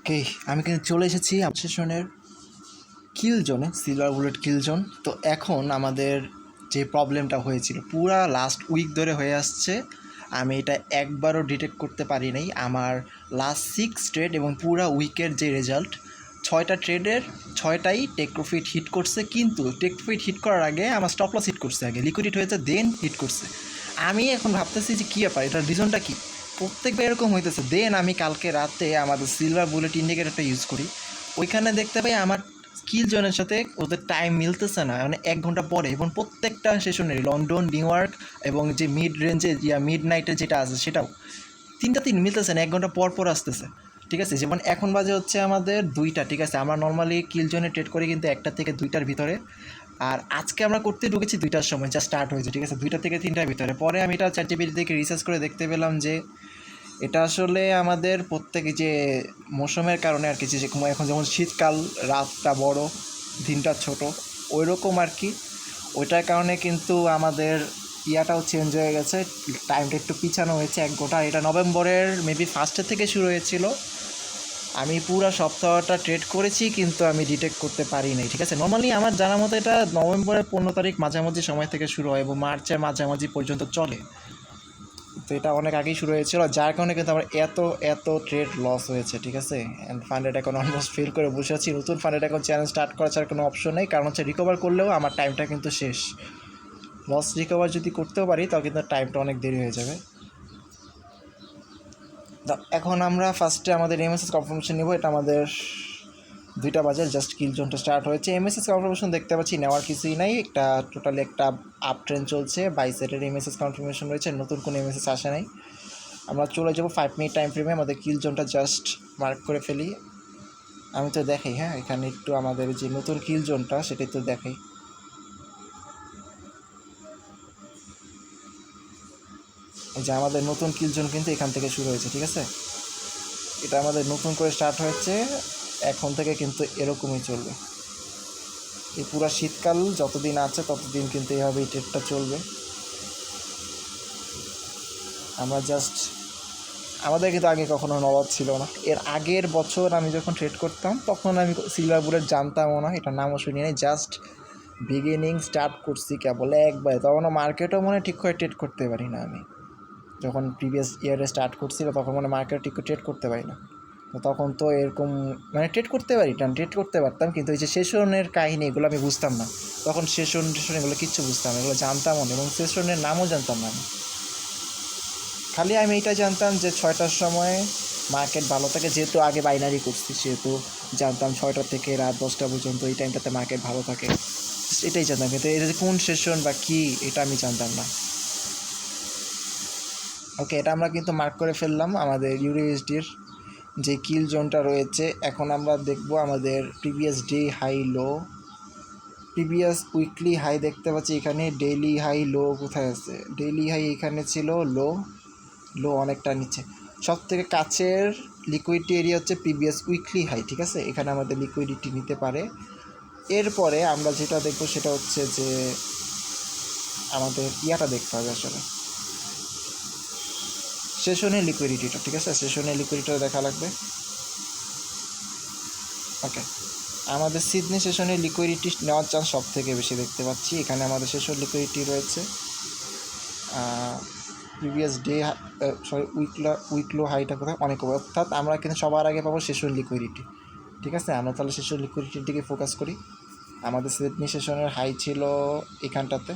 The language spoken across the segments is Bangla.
ওকে, আমি কিন্তু চলে এসেছি সেশনের কিল জোনে, সিলভার বুলেট কিল জোন। তো এখন আমাদের যে প্রবলেমটা হয়েছিল পুরা লাস্ট উইক ধরে হয়ে আসছে, আমি এটা একবারও ডিটেক্ট করতে পারি নাই। আমার লাস্ট 6 ট্রেড এবং পুরা উইকের যে রেজাল্ট, 6টা ট্রেডের 6টাই টেক প্রফিট হিট করছে, কিন্তু টেক প্রফিট হিট করার আগে আমার স্টপ লস হিট করছে, আগে লিকুইডিট হয়েছে দেন হিট করছে। আমি এখন ভাবতেছি যে কী ব্যাপার, এটার রিজনটা কী? প্রত্যেকবার এরকম হইতেছে। দেন আমি কালকে রাতে আমাদের সিলভার বুলেট ইন্ডিকেটরটা ইউজ করি, ওইখানে দেখতে পাই আমার কিল জোনের সাথে ওদের টাইম মিলতেছে না, মানে 1 ঘন্টা পরে, এবং প্রত্যেকটা সেশনেরই লন্ডন, নিউ ইয়র্ক এবং যে মিড রেঞ্জে মিড নাইটে যেটা আছে সেটাও 3টা মিলতেছে না, 1 ঘন্টা পর পর আসতেছে। ঠিক আছে, যেমন এখন বাজে হচ্ছে আমাদের 2টা। ঠিক আছে, আমরা নর্মালি কিল জোনে ট্রেড করি কিন্তু 1টা থেকে 2টার ভিতরে, আর আজকে আমরা করতে ঢুকেছি 2টার সময়, যা স্টার্ট হয়েছে। ঠিক আছে, 2টা থেকে 3টার ভিতরে। পরে আমি এটা চ্যাটজিপিটি থেকে রিসার্চ করে দেখতে পেলাম যে এটা আসলে আমাদের প্রত্যেকে যে মৌসুমের কারণে আর কি, যে এখন যেমন শীতকাল, রাতটা বড় দিনটা ছোট, ওই রকম আর কি, ওইটার কারণে কিন্তু আমাদের ইয়াটাও চেঞ্জ হয়ে গেছে, টাইমটা একটু পিছানো হয়েছে 1 ঘন্টা। এটা নভেম্বরের মেবি ফার্স্টের থেকে শুরু হয়েছিল। আমি পুরো সপ্তাহটা ট্রেড করেছি কিন্তু আমি ডিটেক্ট করতে পারি নাই। ঠিক আছে, নর্মালি আমার জানা মতো এটা নভেম্বরের 15 তারিখ মাঝামাঝি সময় থেকে শুরু হয় এবং মার্চের মাঝামাঝি পর্যন্ত চলে। তো এটা অনেক আগেই শুরু হয়েছিল, যার কারণে কিন্তু আমার এত ট্রেড লস হয়েছে। ঠিক আছে, অ্যান্ড ফান্ডেড এখন অলমোস্ট ফেল করে বসে আছি। নতুন ফান্ডেড এখন চ্যালেঞ্জ স্টার্ট করা ছাড়া কোনো অপশন নেই, কারণ হচ্ছে রিকভার করলেও আমার টাইমটা কিন্তু শেষ। লস রিকভার যদি করতেও পারি তাও কিন্তু টাইমটা অনেক দেরি হয়ে যাবে। এখন আমরা ফার্স্টে আমাদের এমএসএস কনফার্মেশন নেব। এটা আমাদের 2টা বাজে, জাস্ট কিল জোনটা স্টার্ট হয়েছে। এমএসএস কনফার্মেশন দেখতে পাচ্ছি নেওয়ার কিছুই নাই, একটা টোটালি একটা আপ ট্রেন্ড চলছে। 22 সেটের এমএসএস কনফার্মেশন রয়েছে, নতুন কোনো এমএসএস আসে নাই। আমরা চলে যাবো 5 মিনিট টাইম ফ্রেমে, আমাদের কিল জোনটা জাস্ট মার্ক করে ফেলি। আমি তো দেখাই, হ্যাঁ, এখানে একটু আমাদের যে নতুন কিল জোনটা সেটাই তো দেখাই। এই যে আমাদের নতুন কিল জোন কিন্তু এখান থেকে শুরু হয়েছে। ঠিক আছে, এটা আমাদের নতুন করে স্টার্ট হয়েছে, এখন থেকে কিন্তু এরকমই চলবে। এই পুরা শীতকাল যতদিন আছে ততদিন কিন্তু এইভাবে এই ট্রেডটা চলবে। আমরা জাস্ট, আমাদের কিন্তু আগে কখনো নলেজ ছিল না। এর আগের বছর আমি যখন ট্রেড করতাম তখন আমি সিলভার বুলেট জানতামও না, এটা নামও শুনি নাই। জাস্ট বিগিনিং স্টার্ট করছি কেবল একবার, তখনও মার্কেটও মনে ঠিক করে ট্রেড করতে পারি না। আমি যখন প্রিভিয়াস ইয়ারে স্টার্ট করছিল তখন মানে মার্কেট ঠিক করে ট্রেড করতে পারি না। তো তখন তো এরকম মানে ট্রেড করতে ট্রেড করতে পারতাম, কিন্তু এই যে সেশনের কাহিনী এগুলো আমি বুঝতাম না। তখন সেশন এগুলো কিচ্ছু বুঝতাম না, এগুলো জানতামও না, এবং সেশনের নামও জানতাম না আমি। খালি আমি এটা জানতাম যে 6টার সময় মার্কেট ভালো থাকে, যেহেতু আগে বাইনারি করছি সেহেতু জানতাম 6টা থেকে রাত 10টা পর্যন্ত এই টাইমটাতে মার্কেট ভালো থাকে, এটাই জানতাম। কিন্তু এটা যে কোন সেশন বা কী এটা আমি জানতাম না। ওকে, এটা আমরা কিন্তু মার্ক করে ফেললাম আমাদের ইউএসডির যে কিল জোনটা রয়েছে। এখন আমরা দেখব আমাদের previous day high low, previous weekly high দেখতে পাচ্ছি এখানে। ডেইলি হাই লো কোথায় আছে? ডেইলি হাই এখানে ছিল, লো অনেকটা নিচে। সব থেকে কাছের লিকুইডিটি এরিয়া হচ্ছে প্রিভিয়াস উইকলি হাই। ঠিক আছে, এখানে আমাদের লিকুইডিটি নিতে পারে। এরপরে আমরা যেটা দেখব সেটা হচ্ছে যে আমাদের ইয়াটা দেখতে হবে আসলে সেশনের লিকুইডিটিটা। ঠিক আছে, সেশনের লিকুইডিটিটা দেখা লাগবে। ওকে, আমাদের সিডনি সেশনের লিকুইডিটি নেওয়ার চান্স সব থেকে বেশি দেখতে পাচ্ছি। এখানে আমাদের সেশন লিকুইডিটি রয়েছে প্রিভিয়াস ডে, সরি উইকলো হাইটা কোথায়, অনেক উপরে, অর্থাৎ আমরা কিন্তু সবার আগে পাবো সেশন লিকুইডিটি। ঠিক আছে, আমরা তাহলে সেশন লিকুইডিটির দিকে ফোকাস করি। আমাদের সিডনি সেশনের হাই ছিল এখানটাতে।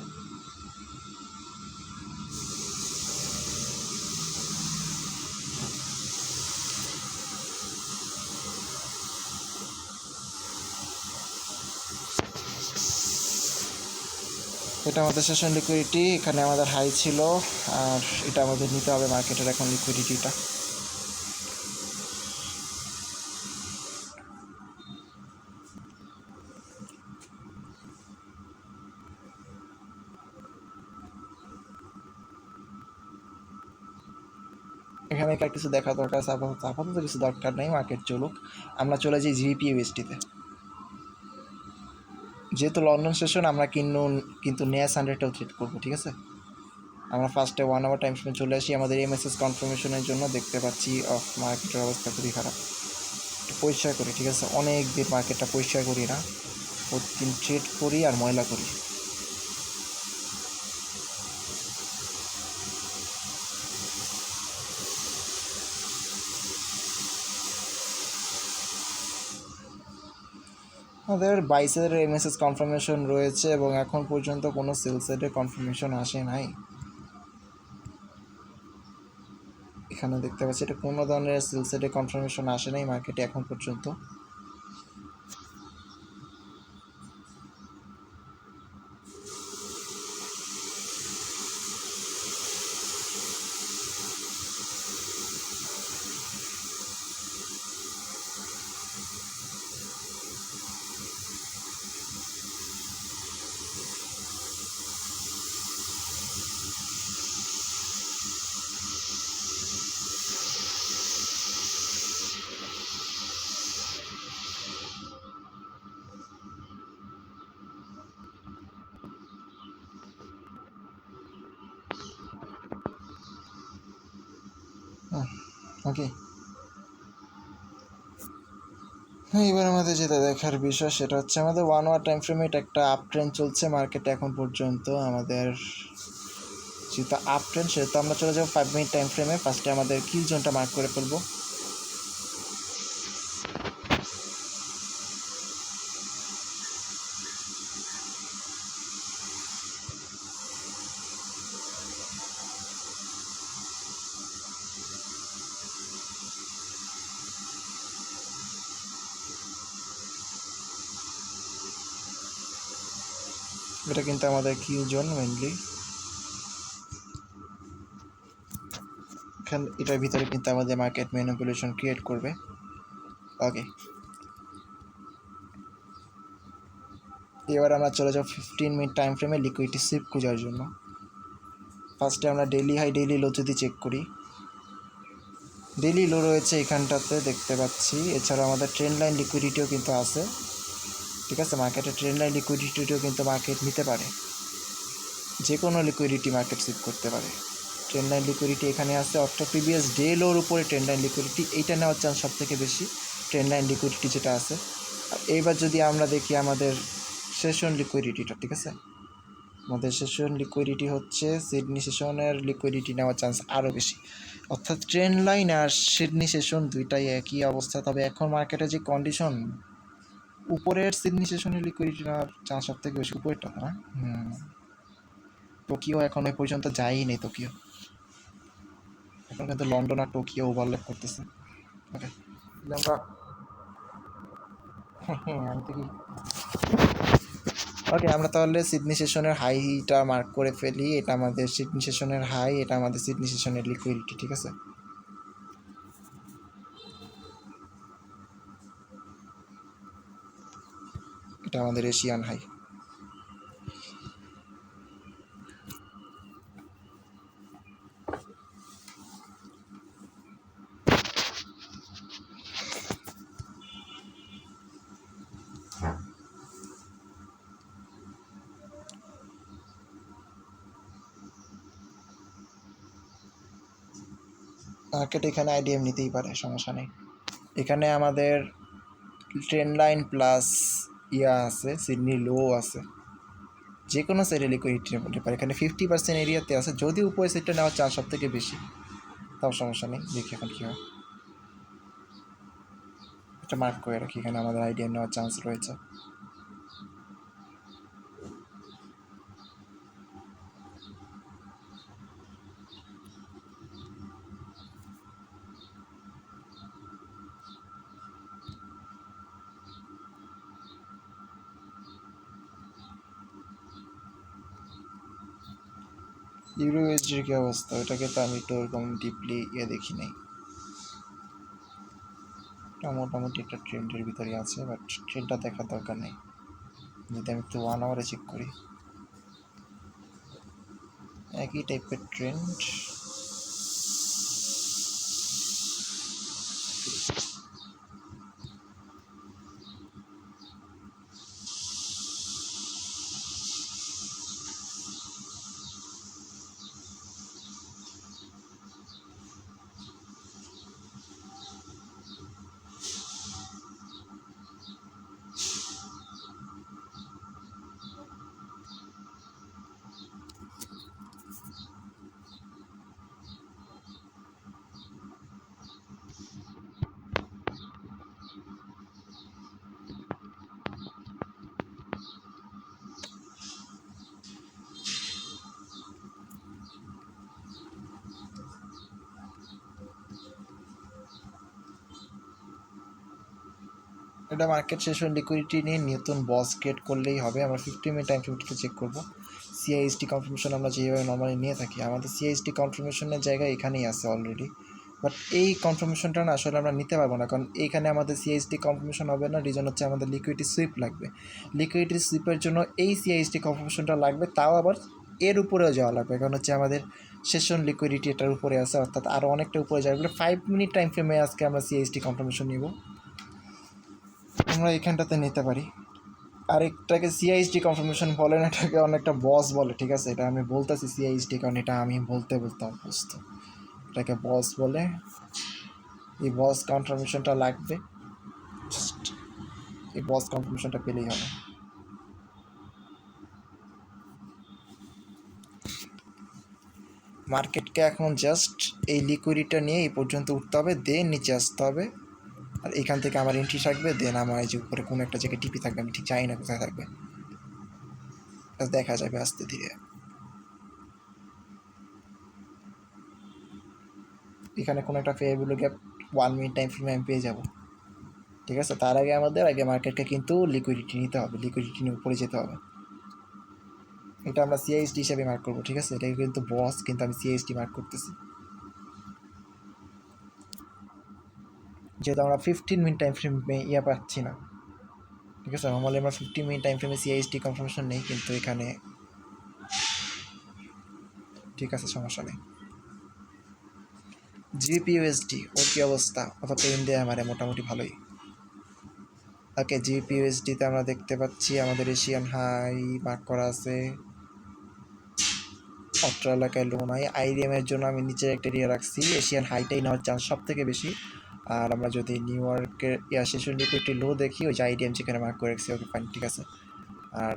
এটা আমাদের সেশন লিকুইডিটি, এখানে আমাদের হাই ছিল, আর এটা আমাদের নিতে হবে মার্কেটের এখন লিকুইডিটিটা। এখানে কিছু দেখা দরকার আছে, আপাতত কিছু দরকার নেই, মার্কেট চলুক। আমরা চলে যাই জিবিপিএসটিতে। যেহেতু লন্ডন সেশন আমরা কিন্তু নেয়াস 100টাও ট্রেড করবো। ঠিক আছে, আমরা ফার্স্টে 1 আওয়ার টাইম ফ্রেমে চলে আসি। আমাদের এমএসএস কনফার্মেশনের জন্য দেখতে পাচ্ছি অফ মার্কেটের অবস্থা খুবই খারাপ। একটু পরিষ্কার করি, ঠিক আছে? অনেক দিন মার্কেটটা পরিষ্কার করি না, প্রতিদিন ট্রেড করি আর ময়লা করি। আমাদের 22-এর এমএসএস কনফার্মেশন রয়েছে এবং এখন পর্যন্ত কোনো সেল সেটের কনফার্মেশন আসে নাই। এখানে দেখতে পাচ্ছি এটা কোনো ধরনের সেল সেটের কনফার্মেশন আসে নাই মার্কেটে এখন পর্যন্ত। ওকে, হ্যাঁ, এবার আমাদের যেটা দেখার বিষয় সেটা হচ্ছে আমাদের 1 আওয়ার টাইম ফ্রেমে একটা আপ ট্রেন্ড চলছে মার্কেটে এখন পর্যন্ত। আমাদের যেহেতু আপ ট্রেন্ড সেহেতু আমরা চলে যাবো 5 মিনিট টাইম ফ্রেমে। ফার্স্টে আমাদের কিল জোনটা মার্ক করে ফেলবো। এটা কিন্তু আমাদের কিল জোন মেনলি, এখান এটার ভিতরে কিন্তু আমাদের মার্কেট ম্যানিপুলেশন ক্রিয়েট করবে। ওকে, এবার আমরা চলে যাবো 15 মিনিট টাইম ফ্রেমে লিকুইডিটি সুইপ খোঁজার জন্য। ফার্স্টে আমরা ডেইলি হাই ডেইলি লো যদি চেক করি, ডেইলি লো রয়েছে এখানটাতে দেখতে পাচ্ছি। এছাড়াও আমাদের ট্রেন্ড লাইন লিকুইডিটিও কিন্তু আছে, ঠিক আছে? মার্কেটের ট্রেন্ড লাইন লিকুইডিটিও কিন্তু মার্কেট নিতে পারে, যে কোনো লিকুইডিটি মার্কেট সুইপ করতে পারে। ট্রেন্ড লাইন লিকুইডিটি এখানে আছে, অর্থাৎ প্রিভিয়াস ডে লোর উপরে ট্রেন্ড লাইন লিকুইডিটি, এইটা নেওয়ার চান্স সব থেকে বেশি, ট্রেন্ড লাইন লিকুইডিটি যেটা আছে। আর এইবার যদি আমরা দেখি আমাদের সেশন লিকুইডিটিটা, ঠিক আছে? আমাদের সেশন লিকুইডিটি হচ্ছে সিডনি সেশনের লিকুইডিটি নেওয়ার চান্স আরও বেশি, অর্থাৎ ট্রেন্ড লাইন আর সিডনি সেশন দুইটাই একই অবস্থা। তবে এখন মার্কেটে যে কন্ডিশন, উপরের সিডনি সেশনের লিকুইডিটি নেওয়ার চান্স সব থেকে বেশি, উপরেরটা না। টোকিও এখন ওই পর্যন্ত যায়ই নেই। টোকিও এখন কিন্তু লন্ডন আর টোকিও ওভারল্যাপ করতেছে। ওকে, আমরা আমি তো কি ওকে, আমরা তাহলে সিডনি সেশনের হাইটা মার্ক করে ফেলি। এটা আমাদের সিডনি সেশনের হাই, এটা আমাদের সিডনি সেশনের লিকুইডিটি, ঠিক আছে? এটা আমাদের এশিয়ান হাই। মার্কেট এখানে আইডিএম নিতেই পারে, সমস্যা নেই। এখানে আমাদের ট্রেন্ড লাইন প্লাস ইয়া আছে, সিডনি লো আছে, যে কোনো সাইডে লিকুইডিটি নিতে পারে। এখানে 50% এরিয়াতে আছে, যদি উপরে সাইডটা নেওয়ার চান্স সব থেকে বেশি, তাও সমস্যা নেই। দেখি এখন কী হয়, এটা মার্ক করে রাখি। এখানে আমাদের আইডিএম নেওয়ার চান্স রয়েছে। ইউরো ইউএসডির কী অবস্থা, ওটাকে তো আমি তো ওরকম ডিপলি দেখি নাই। মোটামুটি একটা ট্রেন্ডের ভিতরে আছে, বাট ট্রেন্ডটা দেখার দরকার নেই। যদি আমি একটু 1 আওয়ারে চেক করি, একই টাইপের ট্রেন্ড। এটা মার্কেট সেশন লিকুইডিটি নিয়ে নতুন বস ক্রিয়েট করলেই হবে। আমরা 50 মিনিট টাইম ফ্রেমটিতে চেক করবো। সিআইএসটি কনফার্মেশন আমরা যেভাবে নর্মালি নিয়ে থাকি, আমাদের সিআইএসটি কনফার্মেশনের জায়গায় এখানেই আছে অলরেডি। বাট এই কনফার্মেশনটা না আসলে আমরা নিতে পারবো না, কারণ এইখানে আমাদের সিআইএসটি কনফার্মেশন হবে না। রিজন হচ্ছে আমাদের লিকুইডিটি সুইপ লাগবে। লিকুইডিটি সুইপের জন্য এই সিআইএসটি কনফার্মেশনটা লাগবে, তাও আবার এর উপরেও যাওয়া লাগবে, কারণ হচ্ছে আমাদের সেশন লিকুইডিটি এটার উপরে আছে, অর্থাৎ আরও অনেকটা উপরে যাবে। 5 মিনিট টাইম ফ্রেমে আজকে আমরা সিআইএসটি কনফার্মেশন নিব। আমরা এখানটাতে নিতে পারি। আরেকটাকে সিআইএসটি কনফার্মেশন বলে না, এটাকে অনেকটা বস বলে, ঠিক আছে? এটা আমি বলতেছি সিআইএসটি কারণ এটা আমি বলতে অভ্যস্ত। এটাকে বস বলে। এই বস কনফার্মেশনটা লাগবে, জাস্ট এই বস কনফার্মেশনটা পেলেই হবে। মার্কেটকে এখন জাস্ট এই লিকুইডিটা নিয়ে এই পর্যন্ত উঠতে হবে, দেন নিচে আসতে হবে। আর এখান থেকে আমার এন্ট্রি থাকবে, দেন আমার এই যে উপরে কোনো একটা জায়গায় টিপি থাকবে, আমি ঠিক জানি না কোথায় থাকবে, দেখা যাবে আস্তে ধীরে। এখানে কোনো একটা fair value gap 1 minute time ফ্রেমে আমি পেয়ে যাবো, ঠিক আছে? তার আগে আমাদের মার্কেটকে কিন্তু লিকুইডিটি নিতে হবে, লিকুইডিটি নিয়ে উপরে যেতে হবে। এটা আমরা সিআইএসডি হিসাবে মার্ক করবো, ঠিক আছে? এটাকে কিন্তু বস, কিন্তু আমি সিআইএসডি মার্ক করতেছি, যেহেতু আমরা 15 মিনিট টাইম ফ্রেমে পাচ্ছি না, ঠিক আছে? নর্মালি আমরা 15 মিনিট টাইম ফ্রেমে সিআইএসডি কনফার্মেশন নেই, কিন্তু এখানে ঠিক আছে, সমস্যা নেই। জিপিইউএসডি ওর কী অবস্থা? অথবা ইন্ডিয়া আমারে মোটামুটি ভালোই। ওকে, জিপিইউএসডিতে আমরা দেখতে পাচ্ছি আমাদের এশিয়ান হাই মার্ক করা আছে, অত্র এলাকায় লো নাই। আইডিএমের জন্য আমি নিচে একটা এরিয়া রাখছি, এশিয়ান হাইটাই নেওয়ার চান্স সব থেকে বেশি। আর আমরা যদি নিউ ইয়র্কের সেশন লিকুইডিটি লো দেখি, ওই যে আইডিএম যেখানে মার্ক করে রাখছি, ওকে ফাইন, ঠিক আছে। আর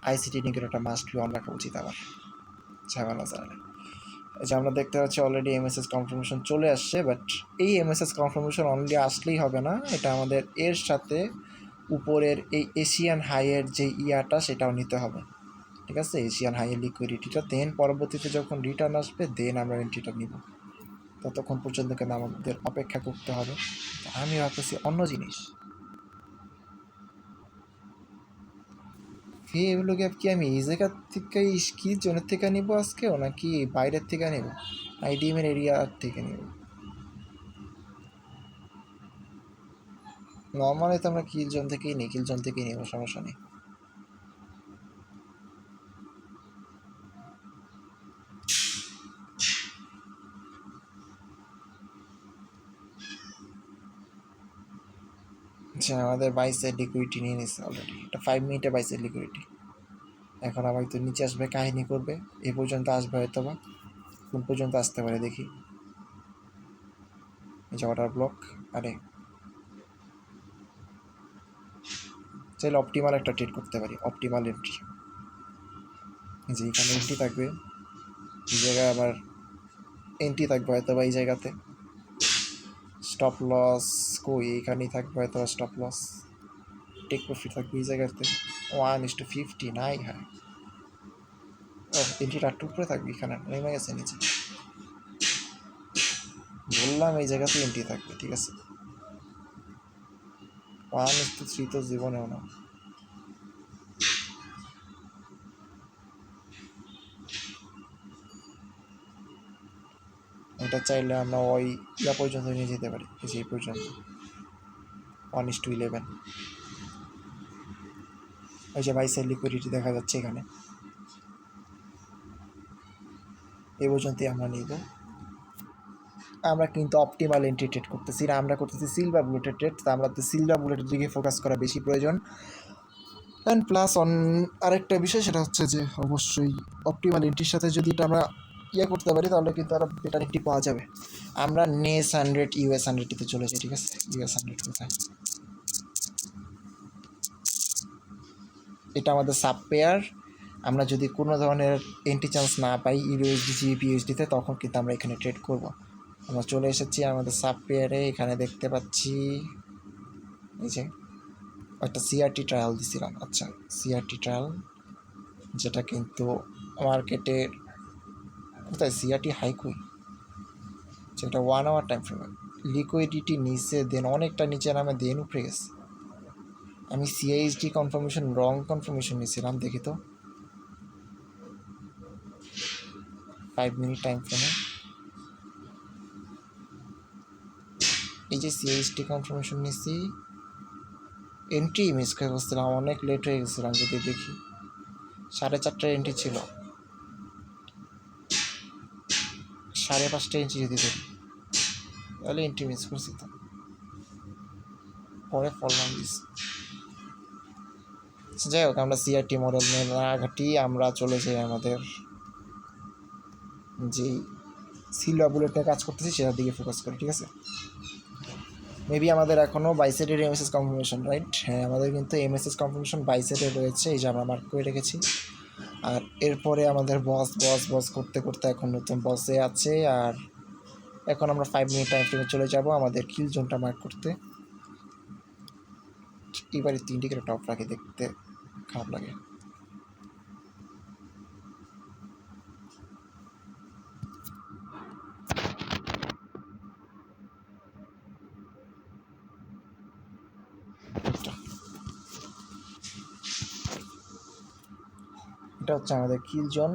আইসিটি নিকের একটা মাস্ট বি অন রাখা উচিত আমার, ঝামেলা জানে। যে আমরা দেখতে পাচ্ছি অলরেডি এমএসএস কনফার্মেশন চলে আসছে, বাট এই এমএসএস কনফার্মেশন অনলি আসলেই হবে না, এটা আমাদের এর সাথে উপরের এই এশিয়ান হাইয়ের যে ইয়াটা সেটাও নিতে হবে, ঠিক আছে? এশিয়ান হাইয়ের লিকুইডিটিটা, দেন পরবর্তীতে যখন রিটার্ন আসবে দেন আমরা এন্ট্রিটা নিব। ততক্ষণ পর্যন্ত কিন্তু আমাদের অপেক্ষা করতে হবে। আমি ভাবতেছি অন্য জিনিস, এগুলো গ্যাপ কি আমি এই জায়গার থেকে কি জোনের থেকে নিব আজকেও, নাকি বাইরের থেকে নেব? আইডিএমের এরিয়ার থেকে নেব। নর্মালি তো আমরা কিল জোন থেকেই নিই, কিল জোন থেকেই নেব, সমস্যা নেই। আচ্ছা, আমাদের 22 লিকুইডিটি নিয়ে নিচ্ছে অলরেডি, এটা 5 মিনিটে 22 লিকুইডিটি। এখন আবার তো নিচে আসবে, কাহিনী করবে, এ পর্যন্ত আসবে হয়তো বা, কোন পর্যন্ত আসতে পারে দেখি। এই যে অর্ডার ব্লক, আরে চাইলে অপটিমাল একটা ট্রেড করতে পারি, অপটিমাল এন্ট্রি, যে এখানে এন্ট্রি থাকবে, এই জায়গায় আবার এন্ট্রি থাকবে হয়তো বা এই জায়গাতে, স্টপ লস কই এইখানেই থাকবে হয়তো স্টপ লস, টেক প্রফিট থাকবে এই জায়গাতে 1:50 নাই। হ্যাঁ, ও এন্ট্রিটা একটু উপরে থাকবে, এখানে নেমে গেছে নিচে, বললাম এই জায়গাতে এন্ট্রি থাকবে, ঠিক আছে? 1:3 তো জীবনেও না। এটা চাইলে আমরা ওই ইয়া পর্যন্ত নিয়ে যেতে পারি, এই পর্যন্ত 1:11, ওই যে বাইসের লিকুইডিটি দেখা যাচ্ছে এখানে, এই পর্যন্তই আমরা নিব। আমরা কিন্তু অপটিমাল এন্ট্রি ট্রেড করতেছি না, আমরা করতেছি সিলভার বুলেটের ট্রেড, তো আমরা তো সিলভার বুলেটের দিকে ফোকাস করা বেশি প্রয়োজন। অ্যান্ড প্লাস আরেকটা বিষয়, সেটা হচ্ছে যে অবশ্যই অপটিমাল এন্ট্রির সাথে যদি এটা আমরা ইয়ে করতে পারি, তাহলে কিন্তু আরও বেটার এন্ট্রি পাওয়া যাবে। আমরা নেস 100 ইউএস 100টিতে চলে যাই, ঠিক আছে? ইউএস 100 কোথায়? এটা আমাদের সাব পেয়ার। আমরা যদি কোনো ধরনের এন্ট্রি চান্স না পাই ইউএসডি জিবিইউএসডিতে, তখন কিন্তু আমরা এখানে ট্রেড করব। আমরা চলে এসেছি আমাদের সাব পেয়ারে, এখানে দেখতে পাচ্ছি এই যে একটা সিআরটি ট্রায়াল দিছিলাম। আচ্ছা, সিআরটি ট্রায়াল, যেটা কিন্তু মার্কেটের কোথায় সিআরটি হাই কই, যেটা 1 আওয়ার টাইম ফ্রেমে লিকুইডিটি নিচে, দেন অনেকটা নিচে নামে দেন উপরে গেছে, আমি সিআইএসডি কনফার্মেশন রং কনফার্মেশন নিয়েছিলাম, দেখি তো 5 মিনিট টাইম ফ্রেমে। এই যে সিআইএসডি কনফার্মেশন নিয়েছি, এন্ট্রি মিস করে বসছিলাম, অনেক লেট হয়ে গেছিলাম। যদি দেখি 4:30টার এন্ট্রি ছিল, 5:30 এন্ট্রি যদি দেখি তাহলে এন্ট্রি মিস করছি। তো পরে ফললাম দিস। যাই হোক, আমরা সিআরটি মডেল না ঘাটি, আমরা চলে যাই আমাদের যেই সিলভার বুলেট নিয়ে কাজ করতেছি সেটার দিকে ফোকাস করি, ঠিক আছে। মেবি আমাদের এখনও বাইসেটের এমএসএস কনফার্মেশন, রাইট? হ্যাঁ, আমাদের কিন্তু এমএসএস কনফার্মেশন বাইসেটে রয়েছে, এই যে আমরা মার্ক করে রেখেছি। আর এরপরে আমাদের বস করতে করতে এখন নতুন বসে আছে। আর এখন আমরা 5 মিনিট টাইম ফ্রেমে চলে যাব আমাদের কিল জোনটা মার্ক করতে। এবারে 3 করে টপ রাখি, দেখতে খারাপ লাগে। এটা হচ্ছে আমাদের কিল জোন।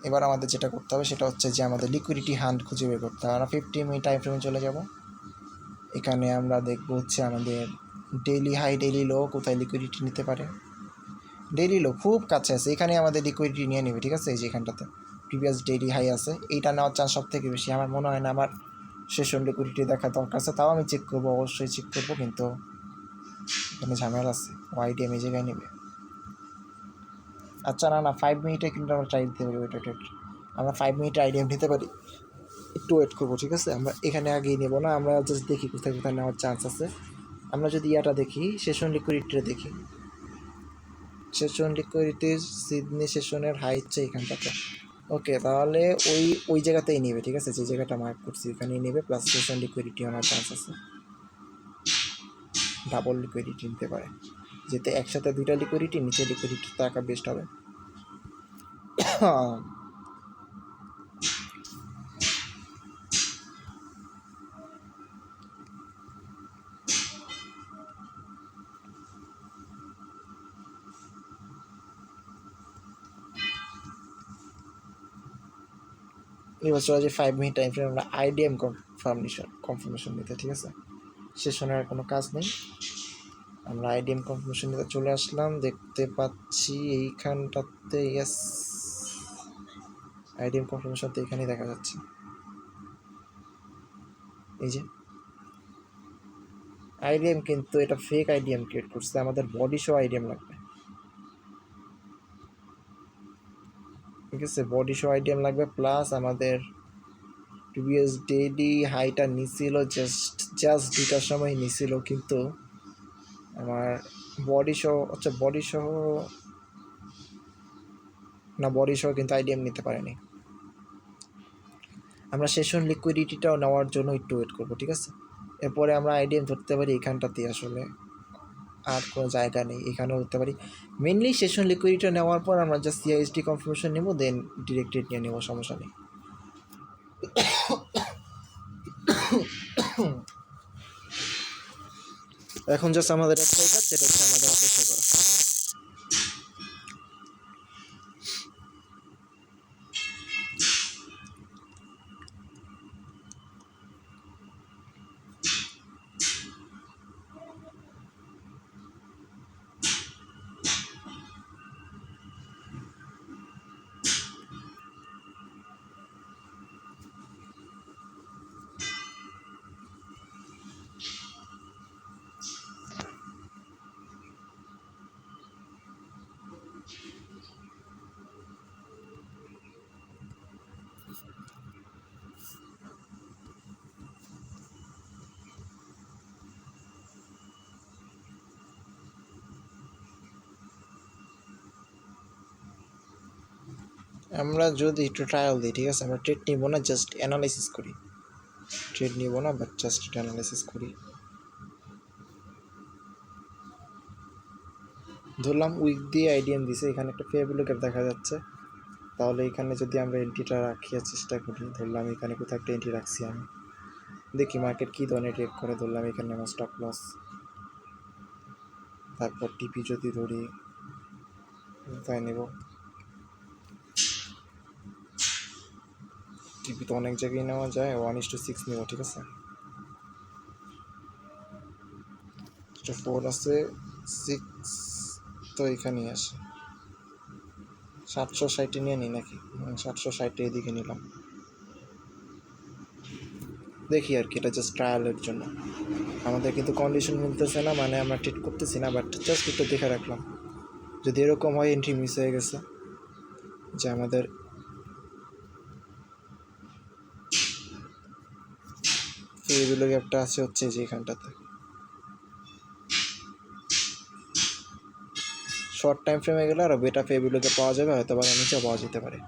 এবার আমাদের যেটা করতে হবে সেটা হচ্ছে যে আমাদের লিকুইডিটি হান্ট খুঁজে বের করতে হবে। আমরা 50 মিনিট টাইম ফ্রেমে চলে যাব। এখানে আমরা দেখব হচ্ছে আমাদের ডেইলি হাই ডেইলি লো কোথায় লিকুইডিটি নিতে পারে। ডেইলি লো খুব কাছে আছে, এখানে আমাদের লিকুইডিটি নিয়ে নেবে, ঠিক আছে। এই যে এখানটাতে প্রিভিয়াস ডেইলি হাই আছে, এইটা নেওয়ার চান্স সব থেকে বেশি। আমার মনে হয় না আমার সেশন লিকুইডিটি দেখা দরকার আছে, তাও আমি চেক করবো, অবশ্যই চেক করবো, কিন্তু এখানে ঝামেলা আছে। ওয়াইডিএম এই জায়গায় নেবে। আচ্ছা, না 5 মিনিটে কিন্তু আমরা ট্রাই দিতে পারি। ওয়েট, আমরা 5 মিনিটে আইডিএম নিতে পারি, একটু ওয়েট করবো, ঠিক আছে। আমরা এখানে আগেই নেবো না, আমরা জাস্ট দেখি কোথায় কোথায় নেওয়ার চান্স আছে। আমরা যদি ইয়াটা দেখি, সেশন লিকুইডিটিটা দেখি, সেশন লিকুইডিটির সিডনি সেশনের হাই হচ্ছে এখানটাতে। ওকে, তাহলে ওই জায়গাতেই নেবে, ঠিক আছে। যে জায়গাটা মার্ক করছি ওখানেই নেবে, প্লাস সেশন লিকুইডিটি আমার চান্স আছে, ডাবল লিকুইডিটি নিতে পারে। যেতে একসাথে 2টা লিকুইডিটি, নিচে লিকুইডিটি থাকা বেস্ট হবে। এবার চলে যে 5 মিনিট টাইম ফ্রেম আমরা আইডিএম কনফার্মেশন নিতে, ঠিক আছে। সেশনের কোনো কাজ নেই, আমরা আইডিএম কনফার্মেশন নিতে চলে আসলাম। দেখতে পাচ্ছি এইখানটাতে, ইয়েস, আইডিএম কনফার্মেশন তো এখানেই দেখা যাচ্ছে। এই যে আইডিএম, কিন্তু এটা ফেক আইডিএম ক্রিয়েট করছে, আমাদের বডি শো আইডিএম লাগবে, ঠিক আছে। বডি শো আইডিএম লাগবে, প্লাস আমাদের প্রিভিয়াস ডেইলি হাইটা নিছিল জাস্ট 2টার সময় নিছিল, কিন্তু আমার বডি শো, আচ্ছা বডি সহ না, বডি শো কিন্তু আইডিএম নিতে পারেনি। আমরা সেশন লিকুইডিটিটাও নেওয়ার জন্য একটু ওয়েট করবো, ঠিক আছে। এরপরে আমরা আইডিএম ধরতে পারি এখানটাতে, আসলে আর কোনো জায়গা নেই, এখানেও ধরতে পারি। মেনলি সেশন লিকুইডিটি নেওয়ার পর আমরা জাস্ট সিআইএসডি কনফার্মেশন নেবো, দেন ডিরেক্টেড নিয়ে নেবো, সমস্যা নেই। এখন জাস্ট আমাদের একটাই কাজ, সেটা হচ্ছে আমাদের অপেক্ষা করা। আমরা যদি একটু ট্রায়াল দিই, ঠিক আছে, আমরা ট্রেড নিব না, জাস্ট অ্যানালাইসিস করি। ট্রেড নিব না, বাট জাস্ট অ্যানালাইসিস করি। ধরলাম উইক দিয়ে আইডিএম দিছে, এখানে একটা ফেয়ারভ্যালু গ্যাপ দেখা যাচ্ছে, তাহলে এখানে যদি আমরা এন্ট্রিটা রাখিয়ার চেষ্টা করি, ধরলাম এখানে কোথাও একটা এন্ট্রি রাখছি আমি, দেখি মার্কেট কী ধরনের রিয়েক্ট করে। ধরলাম এখানে আমার স্টপ লস তারপর টিপি যদি ধরি তাই নেব, টিপি তো অনেক জায়গায় নেওয়া যায়, 1:6 নেব, ঠিক আছে। 4 আছে, 6 তো এখানেই আসে, 760 নিয়ে নিই নাকি, 760 এদিকে নিলাম, দেখি আর কি, এটা জাস্ট ট্রায়ালের জন্য। আমাদের কিন্তু কন্ডিশন মিলতেছে না, মানে আমরা ট্রিট করতেছি না, বাট জাস্ট একটু দেখে রাখলাম, যদি এরকম হয় এন্ট্রি মিস হয়ে গেছে, যে আমাদের এইগুলো গ্যাপটা আছে হচ্ছে যে এখানটাতে, শর্ট টাইম ফ্রেমে গেলে আরও বেটা ফেবিলোকে পাওয়া যাবে, হয়তো বা নিচেও পাওয়া যেতে পারে।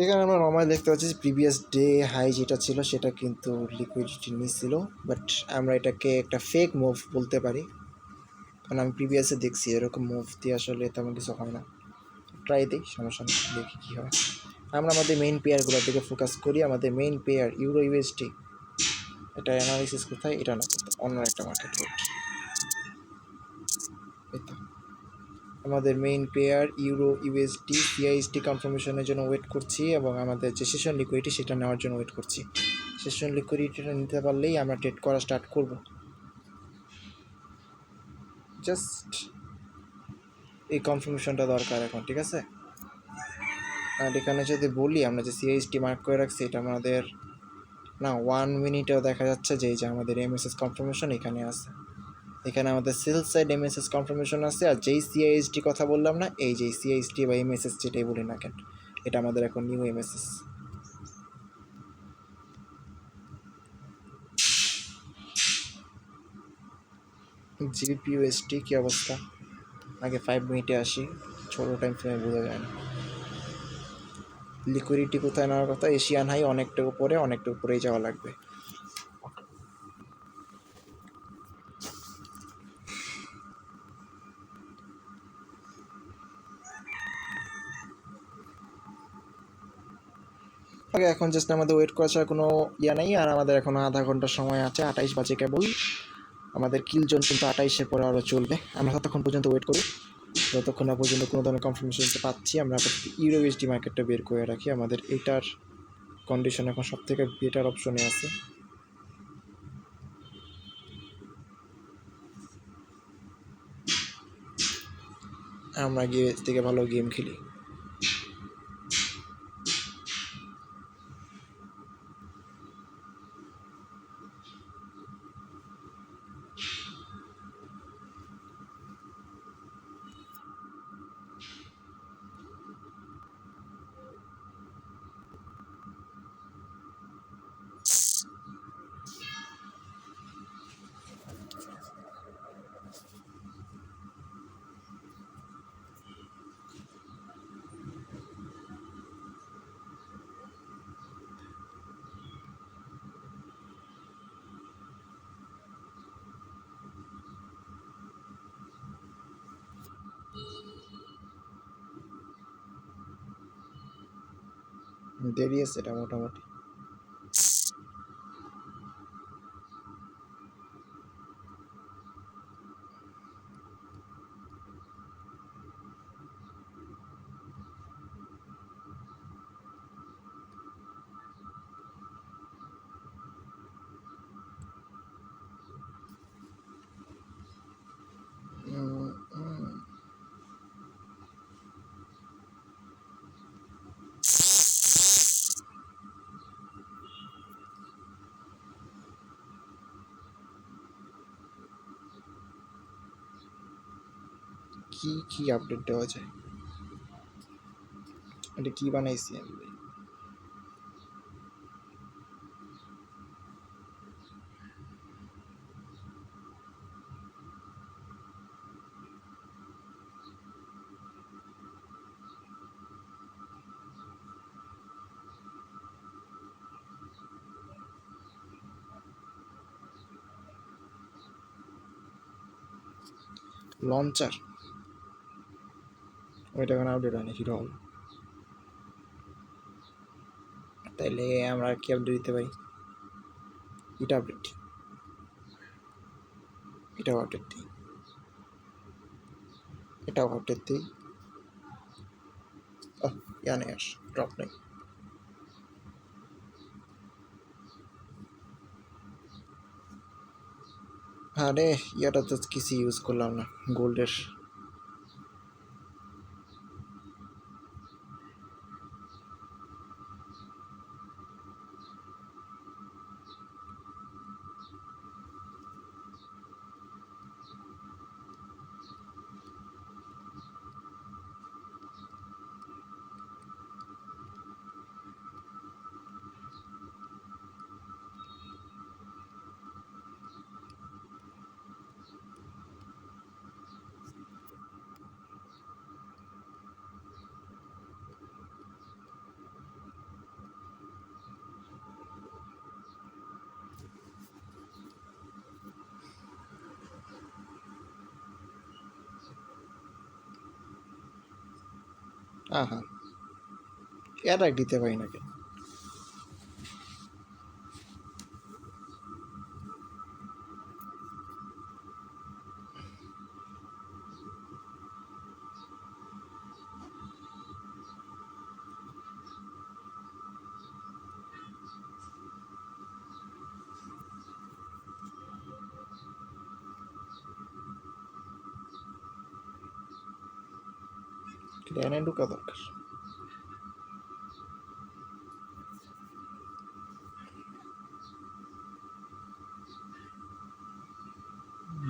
এখানে আমরা নর্মালি দেখতে পাচ্ছি যে প্রিভিয়াস ডে হাই যেটা ছিল সেটা কিন্তু লিকুইডিটি নিচ্ছিল, বাট আমরা এটাকে একটা ফেক মুভ বলতে পারি, কারণ আমি প্রিভিয়াসে দেখছি এরকম মুভ দিয়ে আসলে তেমন কিছু হয় না। ট্রাই দিই, সমস্যা নেই, দেখি কী হয়। আমরা আমাদের মেইন পেয়ারগুলোর দিকে ফোকাস করি। আমাদের মেইন পেয়ার ইউরো ইউএসডি, এটা অ্যানালিসিস কোথায়, এটা না করতে অন্য একটা মার্কেট রেট, এই তো আমাদের মেইন পেয়ার ইউরো ইউএসডি সিআইএসটি কনফার্মেশনের জন্য ওয়েট করছি, এবং আমাদের যে সেশন লিকুইডিটি সেটা নেওয়ার জন্য ওয়েট করছি। সেশন লিকুইডিটিটা নিতে পারলেই আমরা ট্রেড করা স্টার্ট করব। জাস্ট এই কনফার্মেশনটা দরকার এখন, ঠিক আছে। আর এখানে যদি বলি আমরা যে সিআইএসটি মার্ক করে রাখছি, এটা আমাদের না 1 মিনিটেও দেখা যাচ্ছে যে এই যে আমাদের এমএসএস কনফার্মেশন এখানে আছে, এখানে আমাদের সেল সাইড এমএসএস কনফার্মেশন আছে, আর যেই সিআইএসটি কথা বললাম না, এই যে সিআইএসটি বা এমএসএস যেটাই বলি না কেন, এটা আমাদের এখন নিউ এমএসএস। জিবিপিউএসটি কী অবস্থা, আগে 5 মিনিটে আসি, ছোটো টাইম ফ্রেমে বোঝা যায় না। লিকুইডিটি কোথায় নেওয়ার কথা, এশিয়ান হাই অনেকটা উপরেই যাওয়া লাগবে। ওকে, এখন জাস্ট আমাদের ওয়েট করা ছাড়া কোনো ইয়া নেই, আর আমাদের এখন আধা ঘন্টার সময় আছে, 28 বাজে কেবল। আমাদের কিল জোন কিন্তু 28-এর পরে আরও চলবে, আমরা ততক্ষণ পর্যন্ত ওয়েট করি, যতক্ষণ না পর্যন্ত কোনো ধরনের কনফার্মেশন পাচ্ছি। আমরা ইউরো ইউএসডি মার্কেটটা বের করে রাখি, আমাদের এটার কন্ডিশন এখন সব থেকে বেটার অপশনে আছে। আমরা গিয়ে থেকে ভালো গেম খেলি। দেরি আছে এটা মোটামুটি। কি কি আপডেট দেওয়া যায়, এটা কি বানাইছি আমি? লঞ্চার, ওইটা এখন আপডেট হয়নি, হিরো হল। তাইলে আমরা কি আপডেট দিতে পারি, এটা আপডেট। এটাও আপডেট দিই, এটাও আপডেট দিই। ইয়া নেই, আস ড্রপ নেই। আরে ইয়াটা তো কিছু ইউজ করলাম না গোল্ডের। হ্যাঁ, এটা দিতে পারি না কেন? ক্ল্যানে ঢুকা দরকার।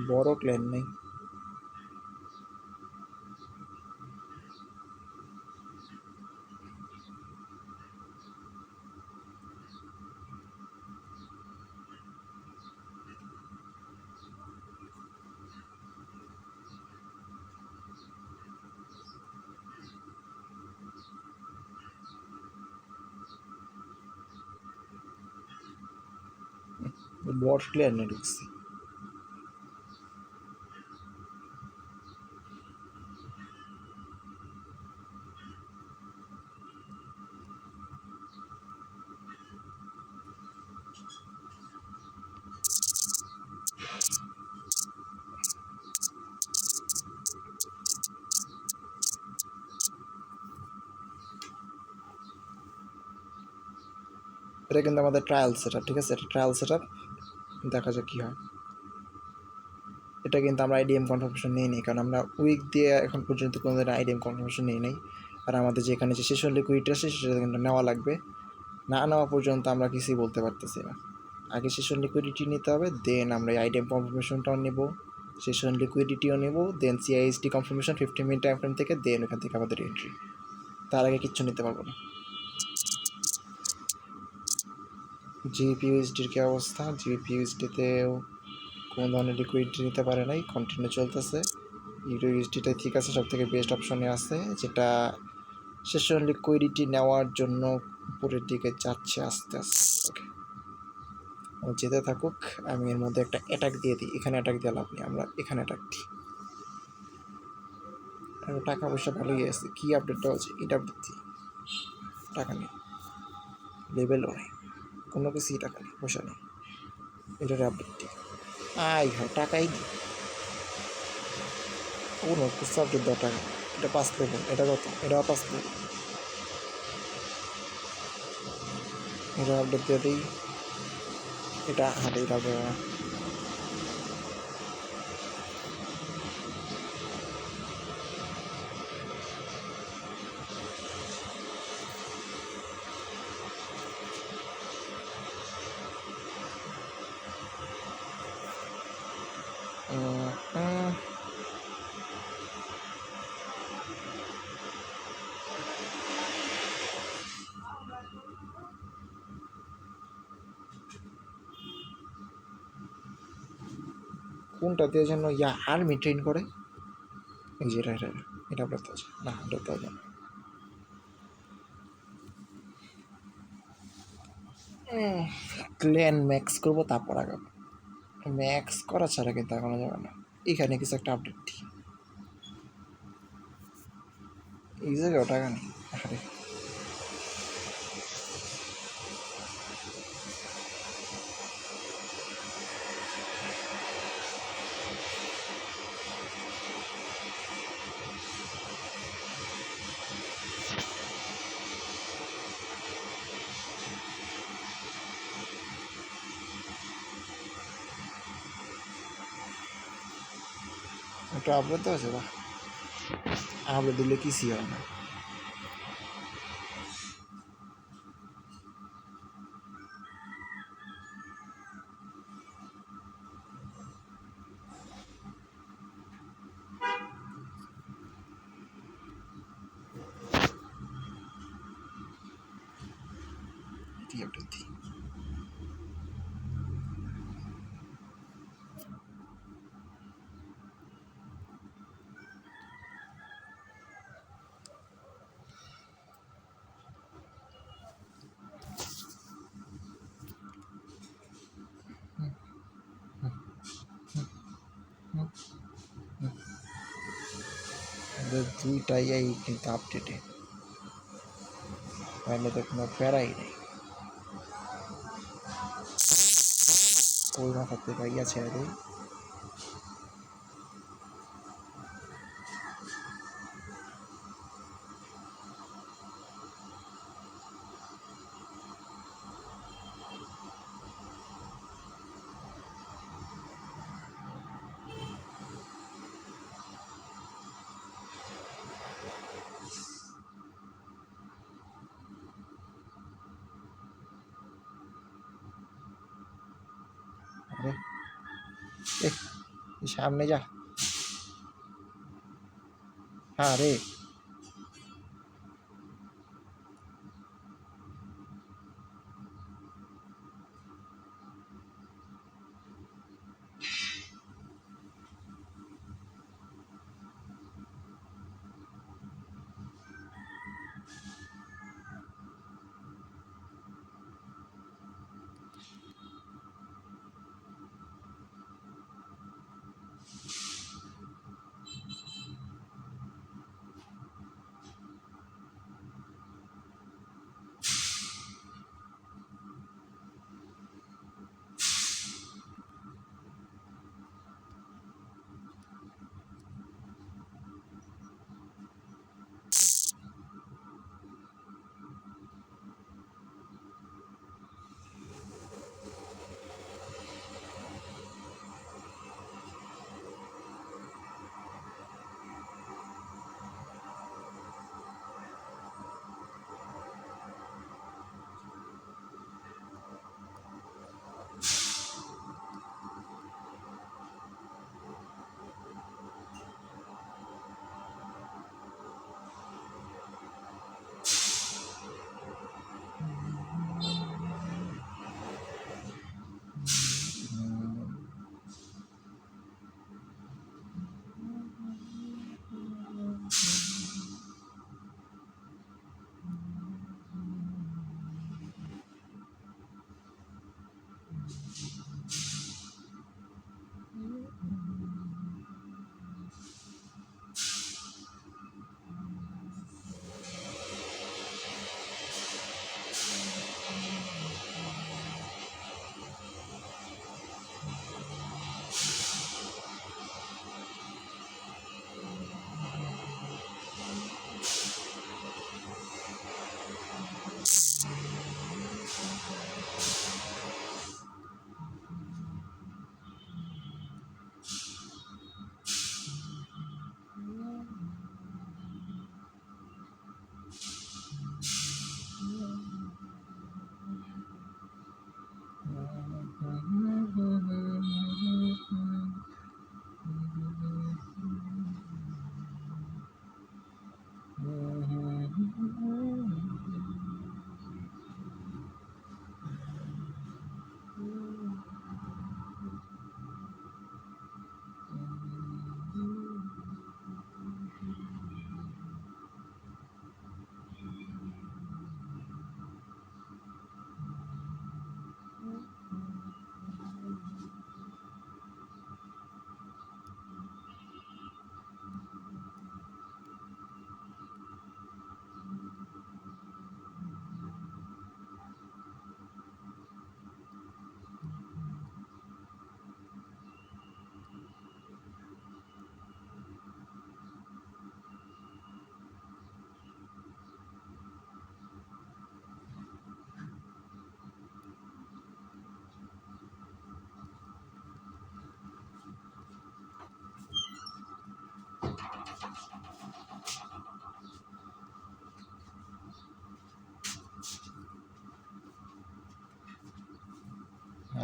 বড় ক্ল্যান নেই। বট ক্ল্যানে ঢুকছি। এটা কিন্তু আমাদের ট্রায়াল সেট আপ, ঠিক আছে? এটা ট্রায়াল সেট আপ, দেখা যাক কী হয়। এটা কিন্তু আমরা আইডিএম কনফার্মেশন নিই নি, কারণ আমরা উইক দিয়ে এখন পর্যন্ত কোনো দিন আইডিএম কনফার্মেশন নিই নাই। আর আমাদের যেখানে যে সেশন লিকুইড আছে সেটা কিন্তু নেওয়া লাগবে, না নেওয়া পর্যন্ত আমরা কিছুই বলতে পারতেছি না। আগে সেশন লিকুইডিটি নিতে হবে, দেন আমরা আইডিএম কনফার্মেশনটাও নেব, সেশন লিকুইডিটিও নেব, then CISD confirmation 15 minute time frame থেকে, দেন ওখান থেকে আমাদের এন্ট্রি। তার আগে কিচ্ছু নিতে পারবো না। জিপিইউএসডির কী অবস্থা? জিপিইউএসডিতেও কোনো ধরনের লিকুইডিটি নিতে পারে নাই, কন্টিনিউ চলতেছে। ইউএসডিটাই ঠিক আছে, সব থেকে বেস্ট অপশনে আছে, যেটা সেশন লিকুইডিটি নেওয়ার জন্য উপরের দিকে যাচ্ছে আস্তে আস্তে। ওকে, ও যেতে থাকুক, আমি এর মধ্যে একটা অ্যাটাক দিয়ে দিই। এখানে অ্যাটাক দিয়ে লাভ নেই, আমরা এখানে অ্যাটাক দিই। আর টাকা পয়সা ভালোই আছে। কী আপডেট দেওয়া হচ্ছে? এটা আপডেট দিই। টাকা নেই, লেভেলও নেই, কোনো কিছুই টাকা নেই, পয়সা নেই। এটার আপডেট দিই। আই হয় টাকাই দিই, কোনো কিছু আপডেট দেওয়া টাকা। এটা 5 লেভেল, এটা কত? এটা 5 লেভেল। এটা আপডেট দিয়ে দিই। এটা হাতে এটা কোনটা দিয়ে যেন ইয়া আর্মি ট্রেন করে। এই যে এটা আপডেট দেওয়া যায় না, আপডেট দেওয়া যায় না। ক্ল্যান ম্যাক্স করবো, তারপর আগাবো। ম্যাক্স করা ছাড়া কিন্তু এখনো যাবে না। এখানে কিছু একটা আপডেট দিই। এই জায়গায় টাকা নেই। আরে একটু আপলোড তো আছে বা আপলোড দিলে কিছুই হয় না। এটি আপলোড দিই। দুইটাই এই কিন্তু আপডেটে, তাহলে তো কোনো প্যারাই নেই। ওই মাথার থেকে ইয়া ছেড়ে দিই। আরে এ সামনে যা। হ্যাঁ রে,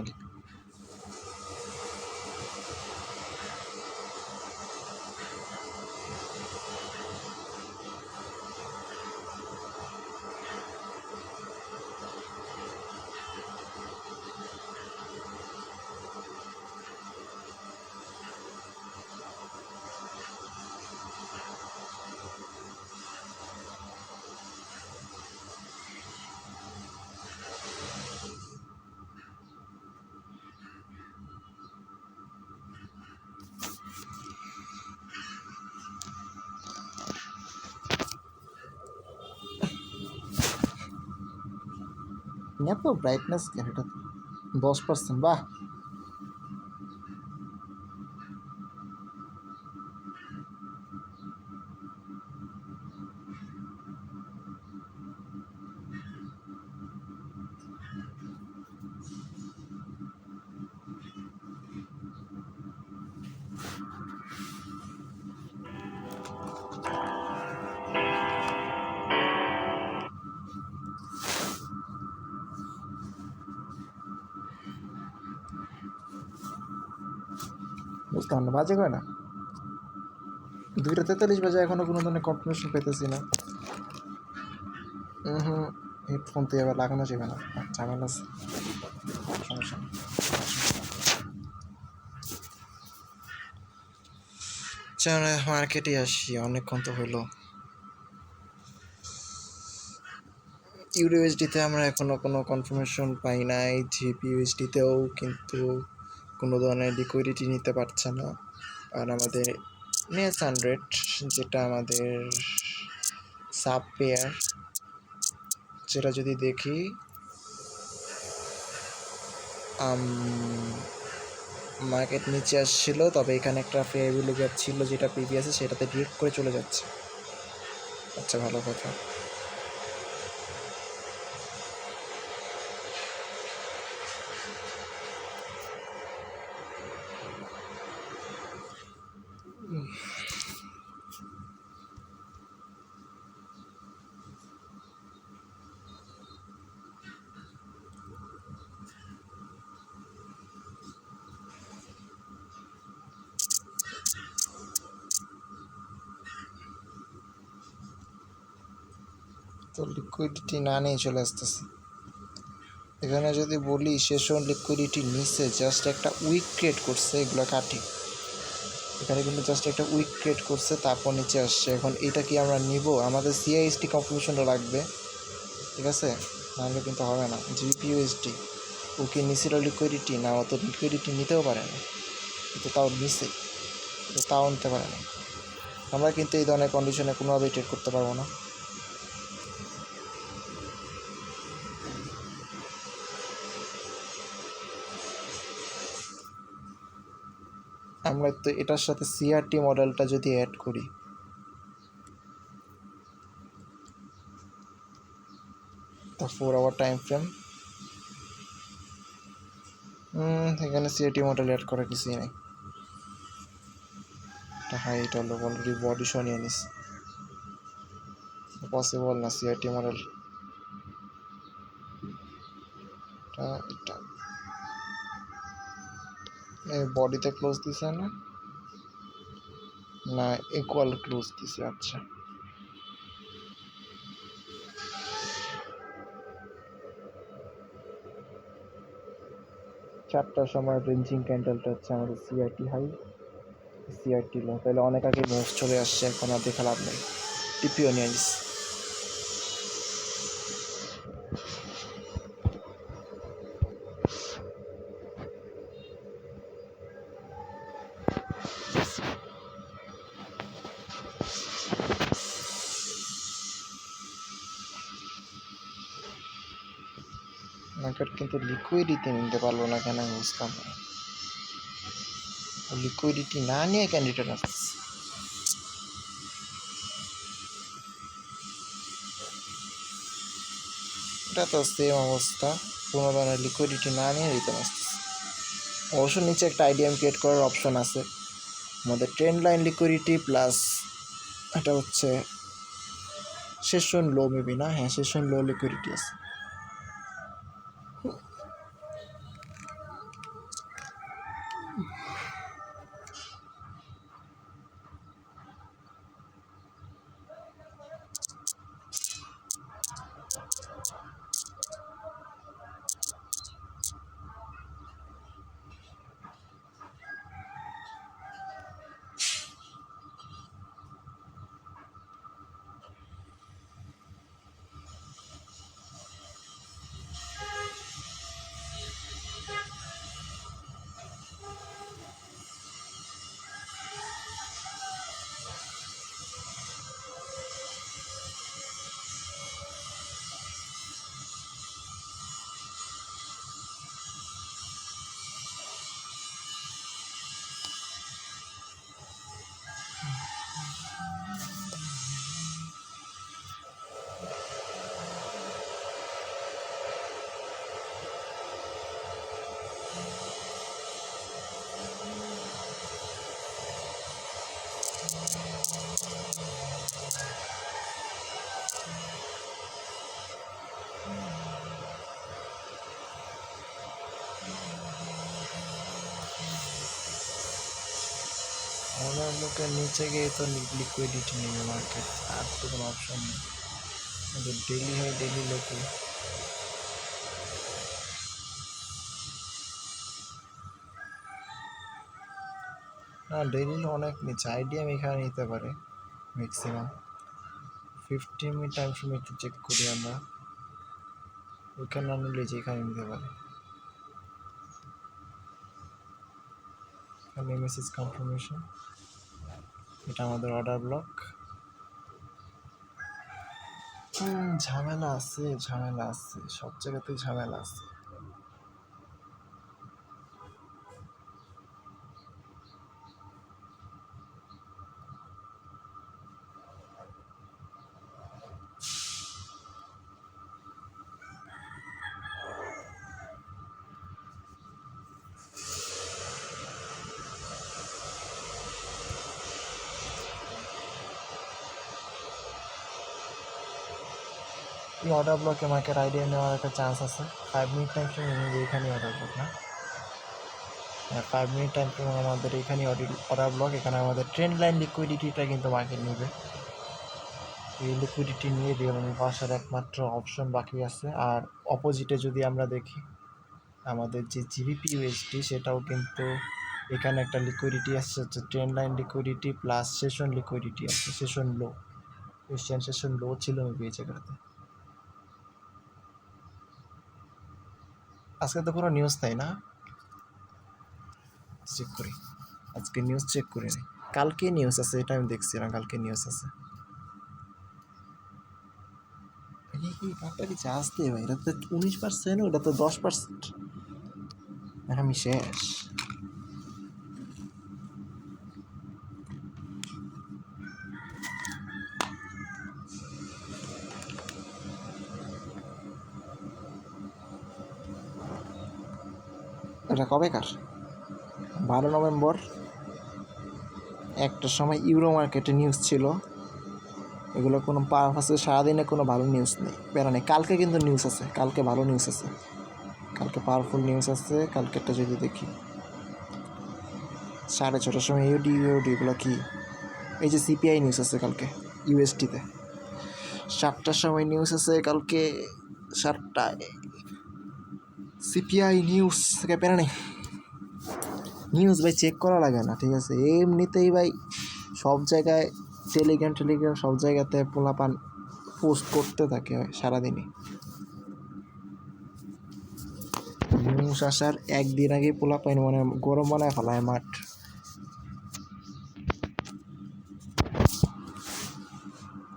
খালি। এত ব্রাইটনেস কেন এটা? 10%, বাহ। বুঝলাম না, বাজে কয় না? 2:43 বাজে, এখনো কোনো ধরনের কনফার্মেশন পেতেছি না। হুম, হেডফোন তো এবার লাগানো যাবে না, ঝামেলা আছে। সমস্যা নেই। চল মার্কেটে আসি, অনেকক্ষণ তো হলো। ইউএসডিতে আমরা এখনও কোনো কনফার্মেশন পাই নাই, জিপিইউএসডিতেও কিন্তু কোনো ধরনের লিকুইডিটি নিতে পারছে না। আর আমাদের নেস 100, যেটা আমাদের সাব পেয়ার, যেটা যদি দেখি মার্কেট নিচে আসছিল, তবে এখানে একটা ফেয়ার ভ্যালু গ্যাপ ছিল যেটা প্রিভিয়াসে, সেটাতে ডিরেক্ট করে চলে যাচ্ছে। আচ্ছা, ভালো কথা। তো লিকুইডিটি না নিয়ে চলে আসতেছে এখানে। যদি বলি সেশন লিকুইডিটি নিচে জাস্ট একটা উইক ক্রিয়েট করছে, এগুলো কাটি। এখানে কিন্তু জাস্ট একটা উইক ক্রিয়েট করছে, তারপর নিচে আসছে। এখন এটা কি আমরা নিব? আমাদের সিআইএসটি কনফার্মেশনটা লাগবে, ঠিক আছে? নাহলে কিন্তু হবে না। জিপিইউএসডি ও কি নিছিল লিকুইডিটি? না, অত লিকুইডিটি নিতেও পারে না, কিন্তু তাও নিছে, কিন্তু তাও নিতে পারে না। আমরা কিন্তু এই ধরনের কন্ডিশনে কোনোভাবেই ট্রেড করতে পারবো না। আমরা তো এটার সাথে সিআরটি মডেলটা যদি অ্যাড করি, তো 4 আওয়ার টাইম ফ্রেম, এখানে সিআরটি মডেল অ্যাড করা কিছুই নেই। এটা হাইট হলো, অলরেডি বডি শো নিয়ে নিস, পসিবল না সিআরটি মডেল। এটা বডিতে ক্লোজ দিছে না, না ইকুয়াল ক্লোজ দিছে। আচ্ছা, চারটার সময় রেঞ্জিং ক্যান্ডেলটা হচ্ছে আমাদের সিআরটি হাই, সিআরটি লো, তাহলে অনেক আগে মুভ চলে আসছে, এখন আর দেখা লাভ নেই। টিপিও নিয়ে নিস। মার্কেট কিন্তু লিকুইডিটি নিতে পারলো না, কেন আমি বুঝলাম না। লিকুইডিটি না নিয়ে ক্যান্ডিডেট আসছে। এটা তো সেম অবস্থা, কোনো ধরনের লিকুইডিটি না নিয়ে রিটার্ন আসতেছে। অবশ্য নিচে একটা আইডিএম ক্রিয়েট করার অপশন আছে আমাদের, ট্রেন্ড লাইন লিকুইডিটি প্লাস এটা হচ্ছে সেশন লো, মেবি না, হ্যাঁ সেশন লো লিকুইডিটি আছে। অর্ডার ব্লকের নিচে গিয়ে তো লিকুইডিটি নেবে মার্কেট, আর তো কোনো অপশন নেই। ডেলি হয় ডেলি লোকে না, ডেলি অনেক নিচ্ছে। আইডিএম এখানে নিতে পারে ম্যাক্সিমাম 15 মিনিট টাইম ফ্রেম একটু চেক করি আমরা। ওইখানে না নিলে যে এখানে নিতে পারে। এখানে মেসেজ কনফার্মেশন, এটা আমাদের অর্ডার ব্লক। ঝামেলা আছে, ঝামেলা আছে, সব জায়গাতেই ঝামেলা আছে। এই অর্ডার ব্লকে মার্কেট আইডিয়া নেওয়ার একটা চান্স আছে। 5 মিনিট টাইম ফ্রেম এখানে অর্ডার ব্লক না, 5 মিনিট টাইম ফ্রেম আমাদের এখানে অর্ডার ব্লক। এখানে আমাদের ট্রেন্ড লাইন লিকুইডিটিটা কিন্তু মার্কেট নেবে। এই লিকুইডিটি নিয়ে রিয়েলমি পাওয়ার একমাত্র অপশন বাকি আছে। আর অপোজিটে যদি আমরা দেখি, আমাদের যে জিবিপি ইউএসডি, সেটাও কিন্তু এখানে একটা লিকুইডিটি আসছে, হচ্ছে trend line liquidity plus session liquidity আছে। সেশন লো, এশিয়ান সেশন লো ছিল মেবি এই জায়গাতে। আজকে তো কোনো নিউজ তাই না, চেক করি। আজকে নিউজ চেক করি নি, কালকে নিউজ আছে, এটা আমি দেখছিলাম কালকে নিউজ আছে। ব্যাপারটা চার্জ দিয়ে ভাই, এটা তো 19%, ওটা তো 10%। আমি শেষ। এটা কবেকার? 12 নভেম্বর। একটা সময় ইউরো মার্কেটে নিউজ ছিল, এগুলো কোনো পারপাসে সারাদিনে কোনো ভালো নিউজ নেই, বেড়া নেই। কালকে কিন্তু নিউজ আছে, কালকে ভালো নিউজ আছে, কালকে পাওয়ারফুল নিউজ আছে। কালকেরটা যদি দেখি, 6:30টার সময় ইউডি এগুলো কি, এই যে সিপিআই নিউজ আছে কালকে ইউএসটিতে। 7টার সময় নিউজ আছে কালকে, 7টায় সিপিআই নিউজ থেকে পেরা নেই। নিউজ ভাই চেক করা লাগে না, ঠিক আছে? এমনিতেই ভাই সব জায়গায় টেলিগ্রাম সব জায়গাতে পোলাপান পোস্ট করতে থাকে সারাদিনই। নিউজ আসার একদিন আগে পোলাপান মানে গরম বানায় ফেলায় মাঠ।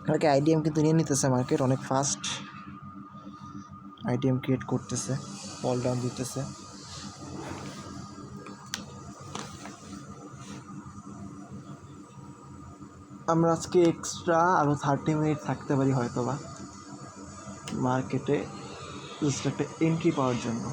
কালকে আইডিএম কিন্তু নিয়ে নিতেছে মার্কেট অনেক ফাস্ট। আইডিএম ক্রিয়েট করতেছে, ফল ডাউন দিতেছে। আমরা আজকে এক্সট্রা আরও 30 মিনিট থাকতে পারি হয়তো বা মার্কেটে, জাস্ট একটা এন্ট্রি পাওয়ার জন্য।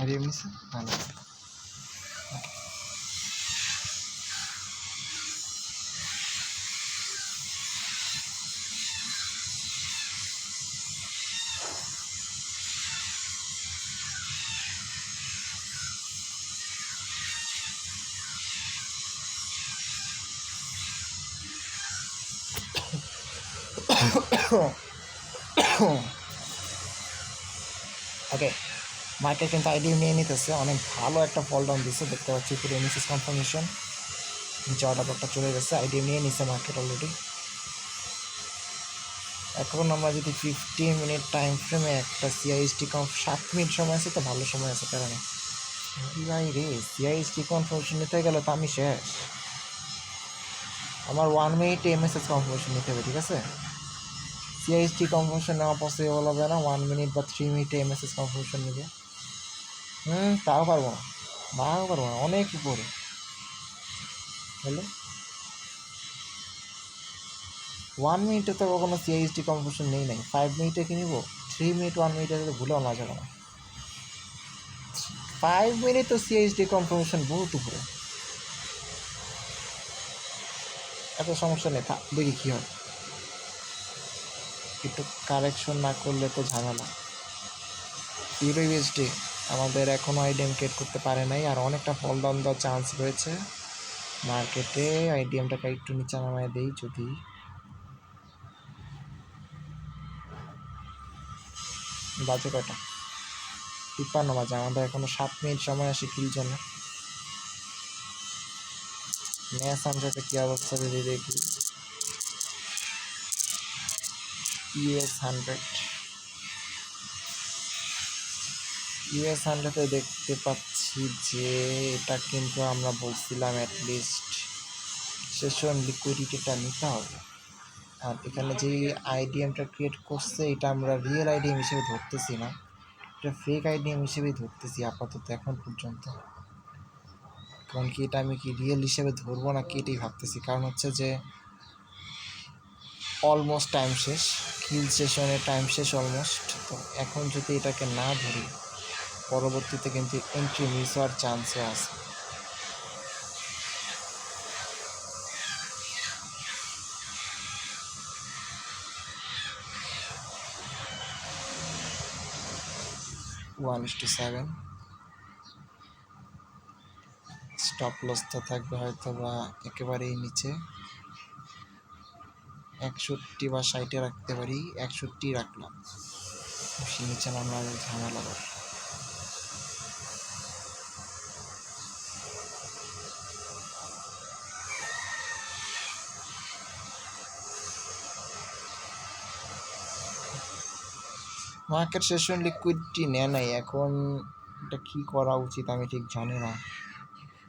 আইডিএম নিছে ভালো। ওকে, মার্কেট কিন্তু আইডিএম নিয়ে নিতেছে, অনেক ভালো একটা ফল ডাউন দিচ্ছে দেখতে পাচ্ছি। পুরো মেসেজ কনফার্মেশন, নিচে অর্ডার ব্লকটা চলে গেছে, আইডিএম নিয়ে নিচ্ছে মার্কেট অলরেডি। এখন আমরা যদি 50 মিনিট টাইম ফ্রেমে একটা সিআইএসটি 7 মিনিট সময় আছে, তো ভালো সময় আছে, কারণে ভাই রে সিআইএসটি কনফার্মেশন নিতে গেলে তো আমি শেষ। আমার 1 মিনিটে এমএসএস কনফার্মেশন নিতে হবে, ঠিক আছে? সিআইএসটি কনফার্মেশন নেওয়া পসিবল হবে না, 1 মিনিট বা 3 মিনিটে এমএসএস কনফার্মেশন নেবে। তাও পারবো না, অনেক উপরে। হ্যালো, 1 মিনিটে তো কখনো সিআইএসটি কনফার্মেশন নেই নাই, 5 মিনিটে কি নিব? 3 মিনিট 1 মিনিটে তো ভুলেও না যাবে না। 5 মিনিট তো সিআইএসটি কনফার্মেশন বহুত উপরে, এত সমস্যা নেই, দেখি কী হয়। একটু কারেকশন না করলে তো ঝামেলা। ইউরোইউএসডি আমাদের এখনও আইডিএম ক্রিয়েট করতে পারে নাই, আর অনেকটা ফল ডাউন দেওয়ার চান্স রয়েছে মার্কেটে। আইডিএমটাকে একটু নিচে নামায় দেই, যদি বাজে কয়টা 53 বাজে, আমাদের এখনো 7 মিনিট সময় আসে কিল জন্য। ম্যাচ আমসাতে কী অবস্থা যদি দেখি। ইউএস 100 দেখতে পাচ্ছি যে এটা কিন্তু আমরা বলছিলাম অ্যাটলিস্ট সেশন লিকুইডিটিটা নিতে হবে। আর এখানে যে আইডিএমটা ক্রিয়েট করছে এটা আমরা রিয়েল আইডিএম হিসেবে ধরতেছি না, এটা ফেক আইডিএম হিসেবেই ধরতেছি আপাতত এখন পর্যন্ত। কারণ কি এটা আমি কি রিয়েল হিসেবে ধরবো না কি এটাই ভাবতেছি, কারণ হচ্ছে যে অলমোস্ট টাইম শেষ, কিল সেশনের টাইম শেষ অলমোস্ট। তো এখন যদি এটাকে না ধরি পরবর্তীতে কিন্তু এন্ট্রি মিস হওয়ার চান্সও আছে। ওয়ান ইস টু 7 স্টপ লসটা থাকবে হয়তো বা একেবারেই নিচে, 61 বা 60 রাখতে পারি, 61 রাখলাম, বেশি নিচে নামলে ঝামেলা হবে। মার্কেট সেশন লিকুইডিটি নেয় নাই, এখন এটা কী করা উচিত আমি ঠিক জানি না।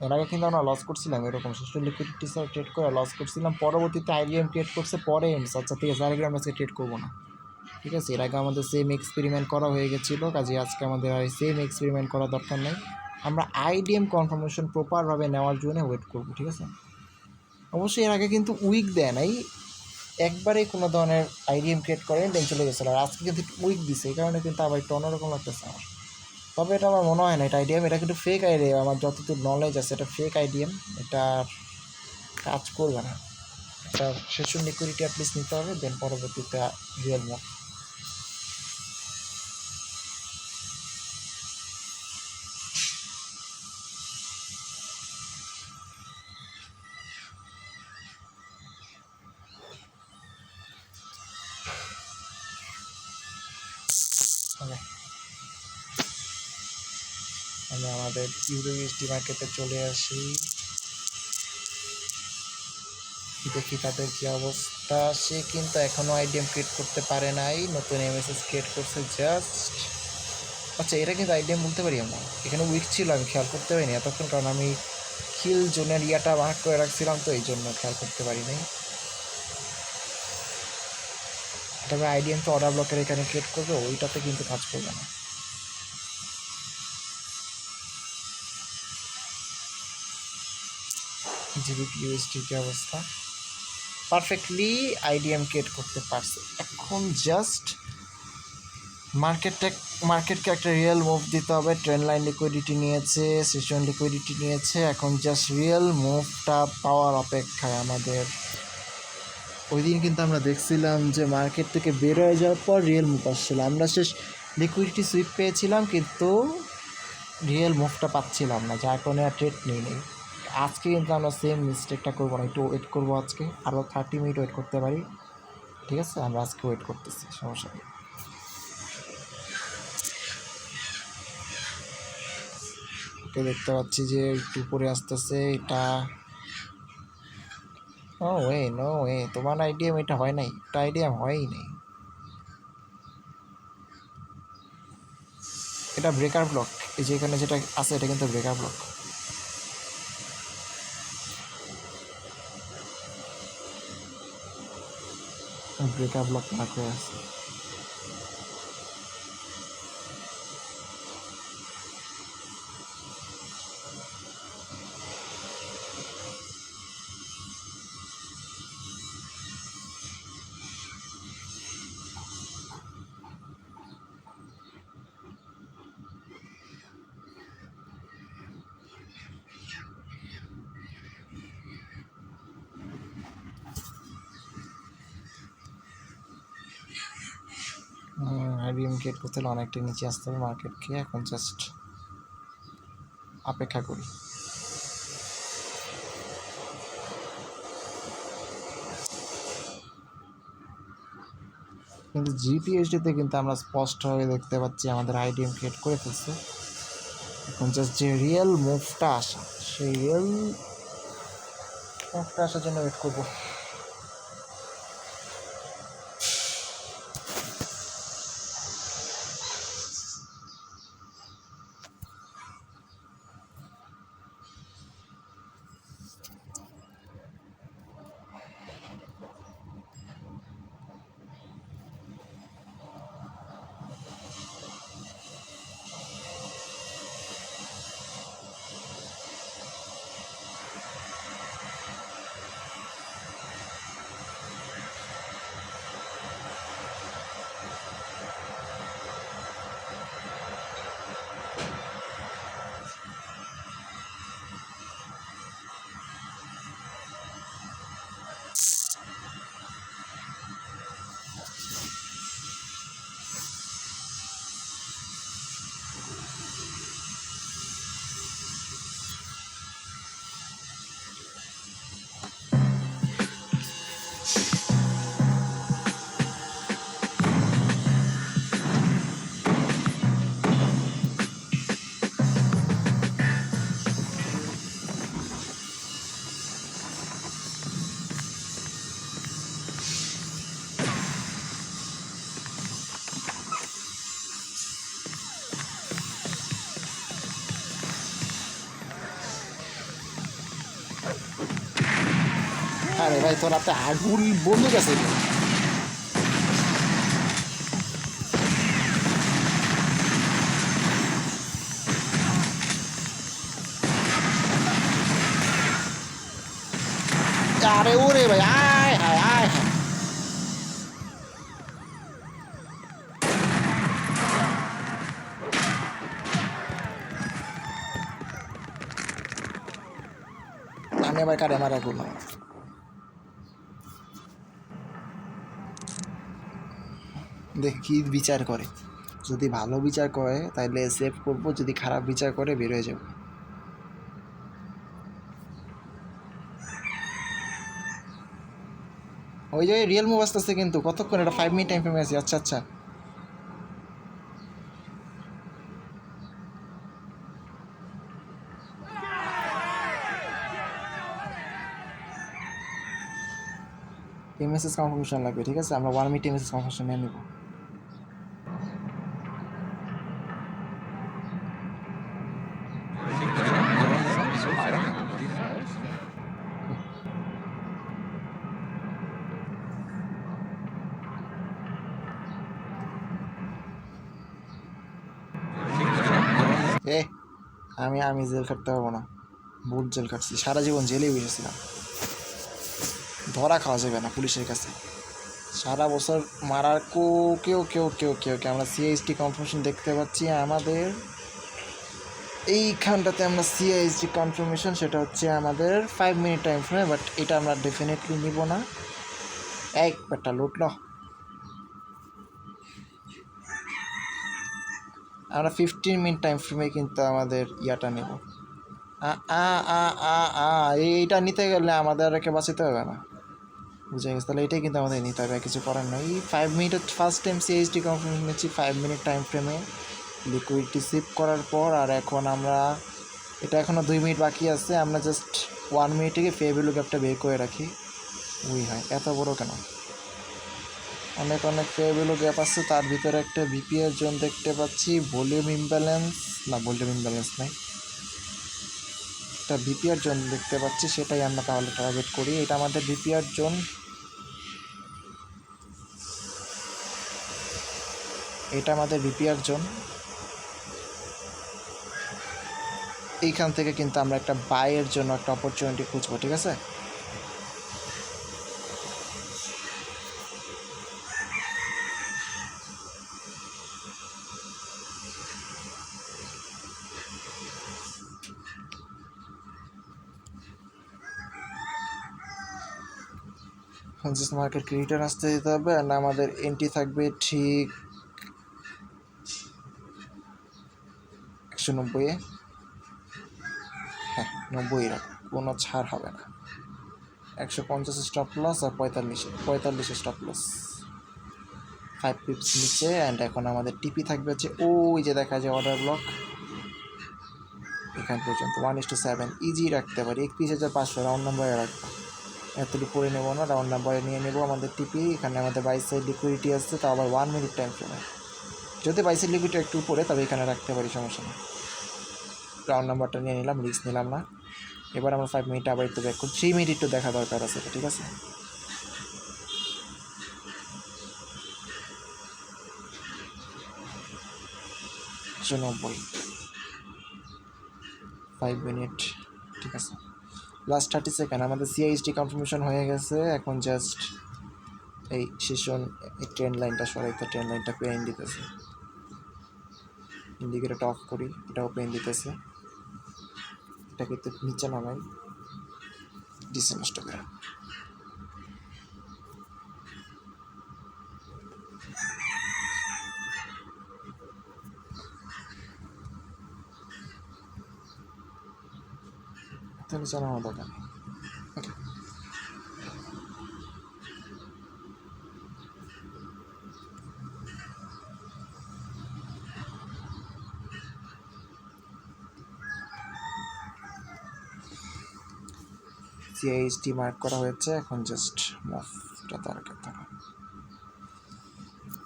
এর আগে কিন্তু আমরা লস করছিলাম এরকম সেশন লিকুইডিটি স্যার ট্রেড করে লস করছিলাম, পরবর্তীতে আইডিএম ট্রেড করছে পরে এন্ডস। আচ্ছা ঠিক আছে, আরেকবার আমরা ট্রেড করবো না, ঠিক আছে। এর আগে আমাদের সেম এক্সপেরিমেন্ট করা হয়ে গেছিলো, কাজে আজকে আমাদের আর সেম এক্সপেরিমেন্ট করার দরকার নেই। আমরা আইডিএম কনফার্মেশন প্রপারভাবে নেওয়ার জন্য ওয়েট করবো, ঠিক আছে। অবশ্যই এর আগে কিন্তু উইক দেয় নাই, একবারে কোনো ধরনের আইডিএম ক্রিয়েট করেন দেন চলে গেছিলো, আর আজকে কিন্তু উইক দিছে, এই কারণে কিন্তু আবার একটু অন্যরকম লাগতেছে আমার। তবে এটা আমার মনে হয় না এটা আইডিএম, এটা কিন্তু ফেক আইডিএম, আমার যতদূর নলেজ আছে এটা ফেক আইডিএম, এটা কাজ করবে না। এটা সেশন লিকুইডিটি অ্যাটলিস্ট নিতে হবে, দেন পরবর্তীতে রিয়েল মুভ। আমি আমাদের ইউরোইউএসডি মার্কেটে চলে আসি, দেখি তাদের কী অবস্থা। সে কিন্তু এখনও আইডিএম ক্রিয়েট করতে পারে নাই, নতুন এমএসএস ক্রিয়েট করছে জাস্ট। আচ্ছা এটা কিন্তু আইডিএম বলতে পারি আমরা, এখানে উইক ছিল আমি খেয়াল করতে পারিনি এতক্ষণ, কারণ আমি কিল জোনের ইয়াটা মার্ক করে রাখছিলাম, তো এই জন্য খেয়াল করতে পারি নাই। তবে আইডিএম তো অর্ডার ব্লকের এখানে ক্রিয়েট করবে, ওইটাতে কিন্তু কাজ করবে না। জিবিপি ইউএসডি কি অবস্থা, পারফেক্টলি আইডিএম ক্রিয়েট করতে পারছে। এখন জাস্ট মার্কেটকে একটা রিয়েল মুভ দিতে হবে। ট্রেন্ড লাইন লিকুইডিটি নিয়েছে, সেশন লিকুইডিটি নিয়েছে, এখন জাস্ট রিয়েল মুভটা পাওয়ার অপেক্ষায় আমাদের। ওই দিন কিন্তু আমরা দেখছিলাম যে মার্কেট থেকে বের হয়ে যাওয়ার পর রিয়েল মুভ আসছিল, আমরা শেষ লিকুইডিটি সুইপ পেয়েছিলাম কিন্তু রিয়েল মুভটা পাচ্ছিলাম না, যার কারণে আর ট্রেড নিই নেই। আজকে কিন্তু আমরা সেম মিস্টেকটা করবো না, একটু ওয়েট করবো, আজকে আরও 30 মিনিট ওয়েট করতে পারি, ঠিক আছে। আমরা আজকে ওয়েট করতেছি, সমস্যা নেই। ওকে দেখতে পাচ্ছি যে একটু উপরে আসতেছে এটা। ও ওয়ে নো ওয়ে, তোমার আইডিএম এটা হয় নাই, এটা আইডিএম হয়ই নাই, এটা ব্রেকার ব্লক। এই যে এখানে যেটা আছে এটা কিন্তু ব্রেকার ব্লক। ব্রেকআপ ব্লক না করে আছে। আইবিএম ক্রিয়েট করতে হলে অনেকটা নিচে আসতে হবে মার্কেটকে। এখন জাস্ট অপেক্ষা করি। কিন্তু জিপিএসডিতে কিন্তু আমরা স্পষ্টভাবে দেখতে পাচ্ছি আমাদের আইডিএম ক্রিয়েট করে ফেলছে। এখন জাস্ট যে রিয়েল মুভটা আসা, সেই রিয়েল মুভটা আসার জন্য ওয়েট করবো। আরে ভাই তোর হাতে আগুন বন্দুক আছে? আরে ওরে ভাই, আয় হায় আয় হায়। আমি আবার কারে মারা করলাম। দেখি কি বিচার করে। যদি ভালো বিচার করে তাহলে সেভ করবো, যদি খারাপ বিচার করে বের হয়ে যাবো। ওই যে রিয়েল মুভ আসতেছে কিন্তু কতক্ষণ? এটা 5 মিনিট টাইম ফ্রেমে আছে। আচ্ছা আচ্ছা, এমএসএস কনফার্মেশন লাগবে। ঠিক আছে, আমরা 1 মিনিট এমএসএস কনফার্মেশন নিয়ে নেব। এ আমি জেল খাটতে পারবো না। বহুত জেল কাটছি, সারা জীবন জেলেই বসেছিলাম। ধরা খাওয়া যাবে না পুলিশের কাছে। সারা বছর মারার কেউ কেউ কেউ কেউ কেউ আমরা সিআইএসটি কনফার্মেশন দেখতে পাচ্ছি আমাদের এইখানটাতে। আমরা সিআইএসটি কনফার্মেশন, সেটা হচ্ছে আমাদের 5 মিনিট টাইম ফ্রেমে, বাট এটা আমরা ডেফিনেটলি নিব না। একবারটা লুটল। আমরা 15 মিনিট টাইম ফ্রেমে কিন্তু আমাদের ইয়াটা নেব। এইটা নিতে গেলে আমাদের একে বাঁচাতে হবে না, বুঝে গেছে? তাহলে এটাই কিন্তু আমাদের নিতে হবে, কিছু করার নয়। এই 5 মিনিটের ফার্স্ট টাইম সিএইচডি কনফার্মেশন নিচ্ছি 5 মিনিট টাইম ফ্রেমে লিকুইডটি সিপ করার পর। আর এখন আমরা এটা এখনও 2 মিনিট বাকি আছে। আমরা জাস্ট 1 মিনিট থেকে ফে ভ্যালু গ্যাপটা বের করে রাখি। উই হয় এত বড় কেন? অনেক অনেক ফে ভ্যালু গ্যাপ আছে। তার ভিতরে একটা বিপিএর জোন দেখতে পাচ্ছি, ভলিউম ইমব্যালেন্স না, ভলিউম ইমব্যালেন্স নাই, একটা বিপিআর জোন দেখতে পাচ্ছি, সেটাই আমরা তাহলে টার্গেট করি। এটা আমাদের বিপিআর জোন। এটা আমাদের বিপিআর জোন। এইখান থেকে কিন্তু আমরা একটা বাইয়ের জন্য একটা অপরচুনিটি খুঁজবো, ঠিক আছে? মার্কেটকে রিটার্ন আসতে দিতে হবে, আর আমাদের এন্ট্রি থাকবে ঠিক 190-এ। হ্যাঁ, 90 রাখো, কোনো ছাড় হবে না। 150 স্টপ লস আর 45 স্টপ লস, 5 পিপস নিচে। অ্যান্ড এখন আমাদের টিপি থাকবে হচ্ছে ওই যে দেখা যায় অর্ডার ব্লক, এখান পর্যন্ত 1:7 ইজি রাখতে পারি। 31,500 রাউন্ড নাম্বারে রাখবো, এতটুকু করে নেবো না, রাউন্ড নাম্বারে নিয়ে নেবো আমাদের টিপি। এখানে আমাদের বাই সাইড লিকুইডিটি আসছে, তো আবার 1 মিনিট টাইম ফ্রেমে। যদি বাই সাইড লিকুইডিটি একটু উপরে, তবে এখানে রাখতে পারি, সমস্যা নেই। রাউন্ড নাম্বারটা নিয়ে নিলাম, রিস্ক নিলাম না। এবার আমরা 5 মিনিট আবার একটু ব্যাক করি, 3 মিনিট একটু দেখা দরকার আছে, ঠিক আছে? একশো 5 মিনিট, ঠিক আছে। লাস্ট 30 সেকেন্ড আমাদের সিআইএসটি কনফার্মেশন হয়ে গেছে। এখন জাস্ট এই সেশন, এই ট্রেন লাইনটা সরাইতে, ট্রেন লাইনটা পেইন দিতেছে। ইন্ডিকেটরটা অফ করি, এটাও পেইন দিতেছে। এটাকে একটু নিচে নামাই, ডিসে নষ্ট করে। তো নিচে নামা দরকার নেই। ওকে, সিআইএসটি মার্ক করা হয়েছে। এখন জাস্ট মুভটা দরকার থাকে।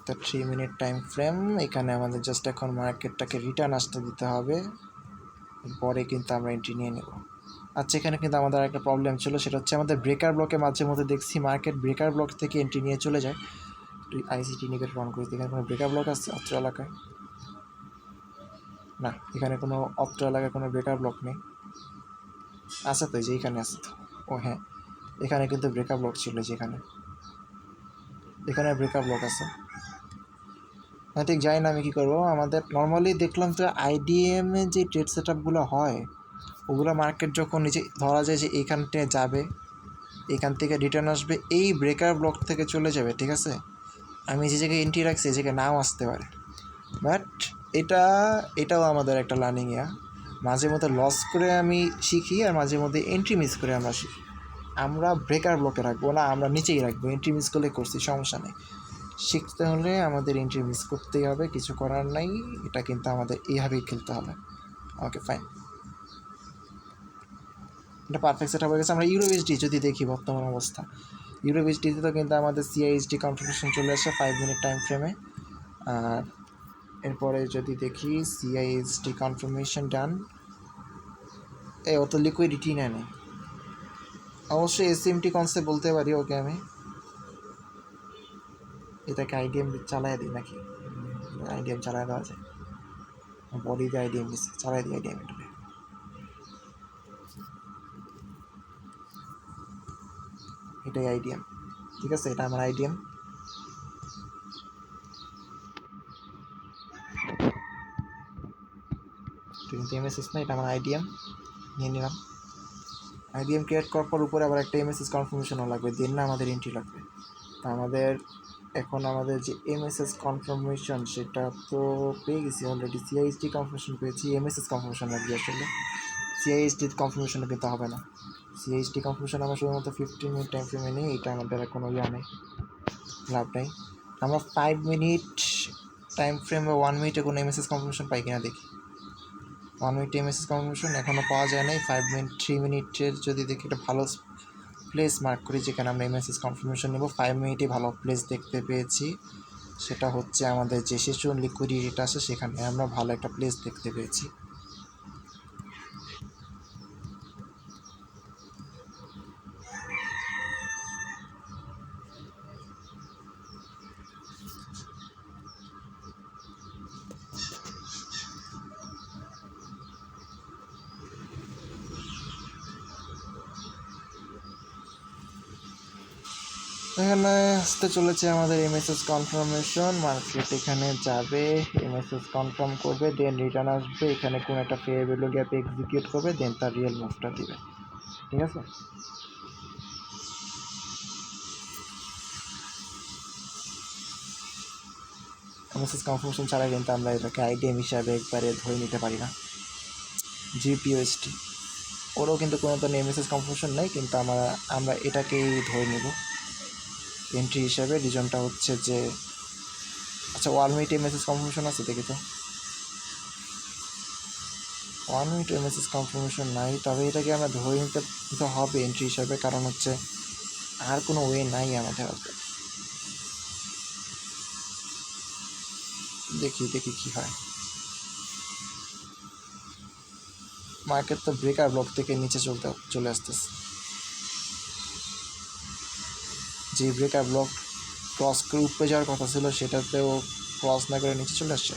তো 3 মিনিট টাইম ফ্রেম, এখানে আমাদের জাস্ট এখন মার্কেটটাকে রিটার্ন আসতে দিতে হবে, পরে কিন্তু আমরা এন্ট্রি নিয়ে নেব। আচ্ছা, এখানে কিন্তু আমাদের একটা প্রবলেম ছিল, সেটা হচ্ছে আমাদের ব্রেকার ব্লকে মাঝে মধ্যে দেখছি মার্কেট ব্রেকার ব্লক থেকে এন্ট্রি নিয়ে চলে যায়। তুই আইসিটি ইন্ডিকেটর অন করিস, এখানে কোনো ব্রেকার ব্লক আছে অত্র এলাকায়? না, এখানে কোনো অত্র এলাকায় কোনো ব্রেকার ব্লক নেই। আছে তো, যে এখানে আছে তো। ও হ্যাঁ, এখানে কিন্তু ব্রেকার ব্লক ছিল, যেখানে এখানে ব্রেকার ব্লক আছে। হ্যাঁ, ঠিক জানি না আমি কী করবো। আমাদের নর্মালি দেখলাম তো আইডিএমে যে ট্রেড সেট আপগুলো হয়, ওগুলো মার্কেট যখন নিচে ধরা যায় যে এইখানটায় যাবে, এখান থেকে রিটার্ন আসবে, এই ব্রেকার ব্লক থেকে চলে যাবে, ঠিক আছে? আমি যে জায়গায় এন্ট্রি রাখছি এই জায়গায় নাও আসতে পারে, বাট এটাও আমাদের একটা লার্নিং। মাঝে মধ্যে লস করে আমি শিখি, আর মাঝে মধ্যে এন্ট্রি মিস করে আমরা শিখি। আমরা ব্রেকার ব্লকে রাখবো না, আমরা নিচেই রাখবো। এন্ট্রি মিস করলে করছি, সমস্যা নেই। শিখতে হলে আমাদের এন্ট্রি মিস করতেই হবে, কিছু করার নাই। এটা কিন্তু আমাদের এইভাবেই খেলতে হবে। ওকে, ফাইন, এটা পারফেক্ট সেট হয়ে গেছে। আমরা ইউরোএসডি যদি দেখি বর্তমান অবস্থা, ইউরোএসডিতে তো কিন্তু আমাদের সিআইএসডি কনফার্মেশন চলে আসে 5 মিনিট টাইম ফ্রেমে। আর এরপরে যদি দেখি সিআইএসডি কনফার্মেশন ডান, অত লিকুইডিটি নেয় নেই। অবশ্যই এসএমটি কনসেপ্ট বলতে পারি। ওকে, আমি এটাকে আইডিএম চালাই দিই নাকি? আইডিএম চালাই দেওয়া যায়, বডিতে আইডিএম দিচ্ছে, চালাই দিই আইডিএম। এটাই আইডিএম, ঠিক আছে, এটা আমার আইডিএম। কিন্তু এমএসএস না, এটা আমার আইডিএম নিয়ে নিলাম। আইডিএম ক্রিয়েট করার পর উপরে আবার একটা এমএসএস কনফার্মেশনও লাগবে, দেন না আমাদের এন্ট্রি লাগবে। তা আমাদের এখন আমাদের যে এমএসএস কনফার্মেশন সেটা তো পেয়ে গেছি অলরেডি। সিআইএসডি কনফার্মেশন পেয়েছি, এমএসএস কনফার্মেশন লাগবে আসলে। সিআইএসডি কনফার্মেশনে কিন্তু হবে না। সিআইএসডি কনফার্মেশন আমরা শুধুমাত্র 15 মিনিট টাইম ফ্রেমে নিই, এটা আমাদের কোনো নেই, লাভ নেই। আমরা 5 মিনিট টাইম ফ্রেম বা 1 মিনিটে কোনো এমএসএস কনফার্মেশন পাই কিনা দেখি। 1 মিনিট এমএসএস কনফার্মেশন এখনও পাওয়া যায় নাই। 5 মিনিট 3 মিনিটের যদি দেখি একটা ভালো প্লেস মার্ক করি যেখানে আমরা এমএসএস কনফার্মেশন নেব। 5 মিনিটে ভালো প্লেস দেখতে পেয়েছি, সেটা হচ্ছে আমাদের যে সেশন লিকুইডিটিটা আছে সেখানে আমরা ভালো একটা প্লেস দেখতে পেয়েছি। এখানে আসতে চলেছে আমাদের এমএসএস কনফার্মেশন, মার্কেট এখানে যাবে, এমএসএস কনফার্ম করবে, দেন রিটার্ন আসবে, এখানে কোন একটা ফেয়ার ভ্যালু গ্যাপ এক্সিকিউট করবে, দেন তার রিয়েল মুভটা দিবে। ঠিক আছে, এমএসএস কনফার্মেশন ছাড়া কিন্তু আমরা এটাকে আইডিএম হিসাবে একবারে ধরে নিতে পারি না। জিপিওএসটি ওরও কিন্তু কোনো ধরনের এমএসএস কনফার্মেশন নেই, কিন্তু আমরা এটাকেই ধরে নেব এন্ট্রি হিসাবে। রিজনটা হচ্ছে যে, আচ্ছা 1 মিনিট এমএসএস কনফার্মেশন আছে দেখি তো, 1 মিনিট এমএসএস কনফার্মেশন নাই, তবে এটাকে আমরা ধরে নিতে হবে এন্ট্রি হিসাবে, কারণ হচ্ছে আর কোনো ওয়ে নাই আমাদের হাতে। দেখি দেখি কী হয়। মার্কেট তো ব্রেকার ব্লক থেকে নিচে চলে আসতেছে, যে ব্রেকার ব্লক ক্রস করে উপরে যাওয়ার কথা ছিল সেটাতেও ক্রস না করে নিচে চলে আসছে।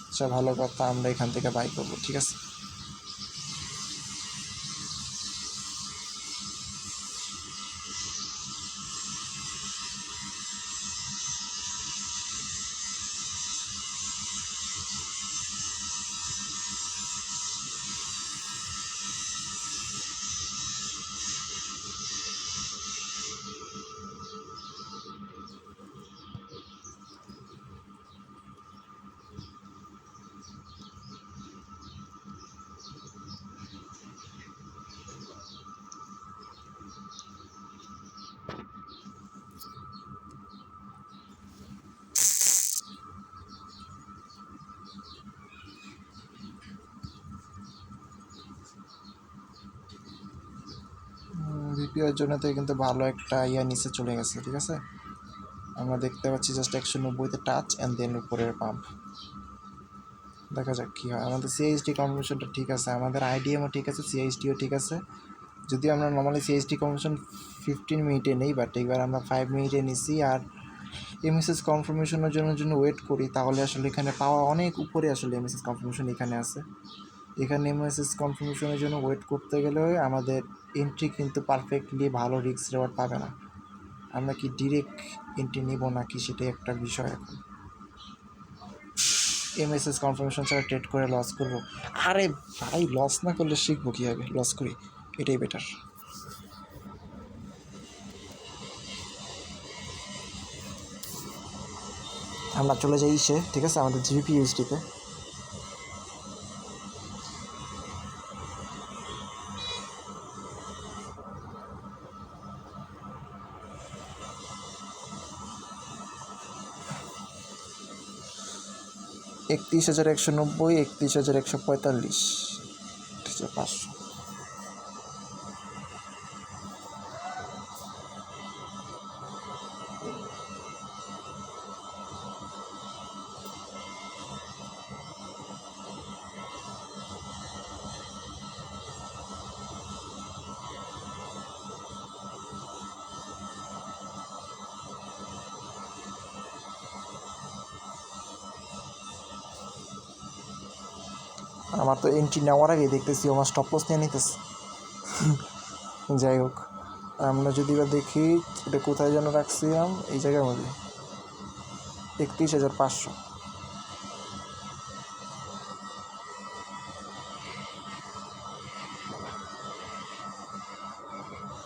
আচ্ছা ভালো কথা, আমরা এখান থেকে বাই করবো। ঠিক আছে, ভিপিওর জন্য তো কিন্তু ভালো একটা নিচে চলে গেছে। ঠিক আছে, আমরা দেখতে পাচ্ছি জাস্ট 190-তে টাচ অ্যান্ড দেন উপরের পাম্প। দেখা যাক কী হয়। আমাদের সিএইচডি কনফার্মেশনটা ঠিক আছে, আমাদের আইডিএমও ঠিক আছে, সিএইচডিও ঠিক আছে। যদিও আমরা নর্মালি সিএইচডি কনফার্মেশন 15 মিনিটে নেই, বাট এবার আমরা 5 মিনিটে নিছি। আর এমএসএস কনফার্মেশনের জন্য ওয়েট করি, তাহলে আসলে এখানে পাওয়া অনেক উপরে আসলে এমএসএস কনফার্মেশন এখানে আছে। এখানে এমএসএস কনফার্মেশনের জন্য ওয়েট করতে গেলে আমাদের এন্ট্রি কিন্তু পারফেক্টলি ভালো রিস্ক রেওয়ার্ড পাবে না। আমরা কি ডিরেক্ট এন্ট্রি নিব নাকি সেটাই একটা বিষয় এখন। এমএসএস কনফার্মেশন ছাড়া ট্রেড করে লস করব? আরে ভাই, লস না করলে শিখবো কীভাবে? লস করি, এটাই বেটার। আমরা চলে যাই ঠিক আছে, আমাদের জিপিইউএসডিতে। $31,190, 31,145, 500। আমার তো এন্ট্রি নেওয়ার আগে দেখতেছি আমার স্টপ লস নিয়ে নিতেছে। যাই হোক, আমরা যদি বা দেখি এটা কোথায় যেন রাখছিলাম, এই জায়গার মধ্যে 31,500।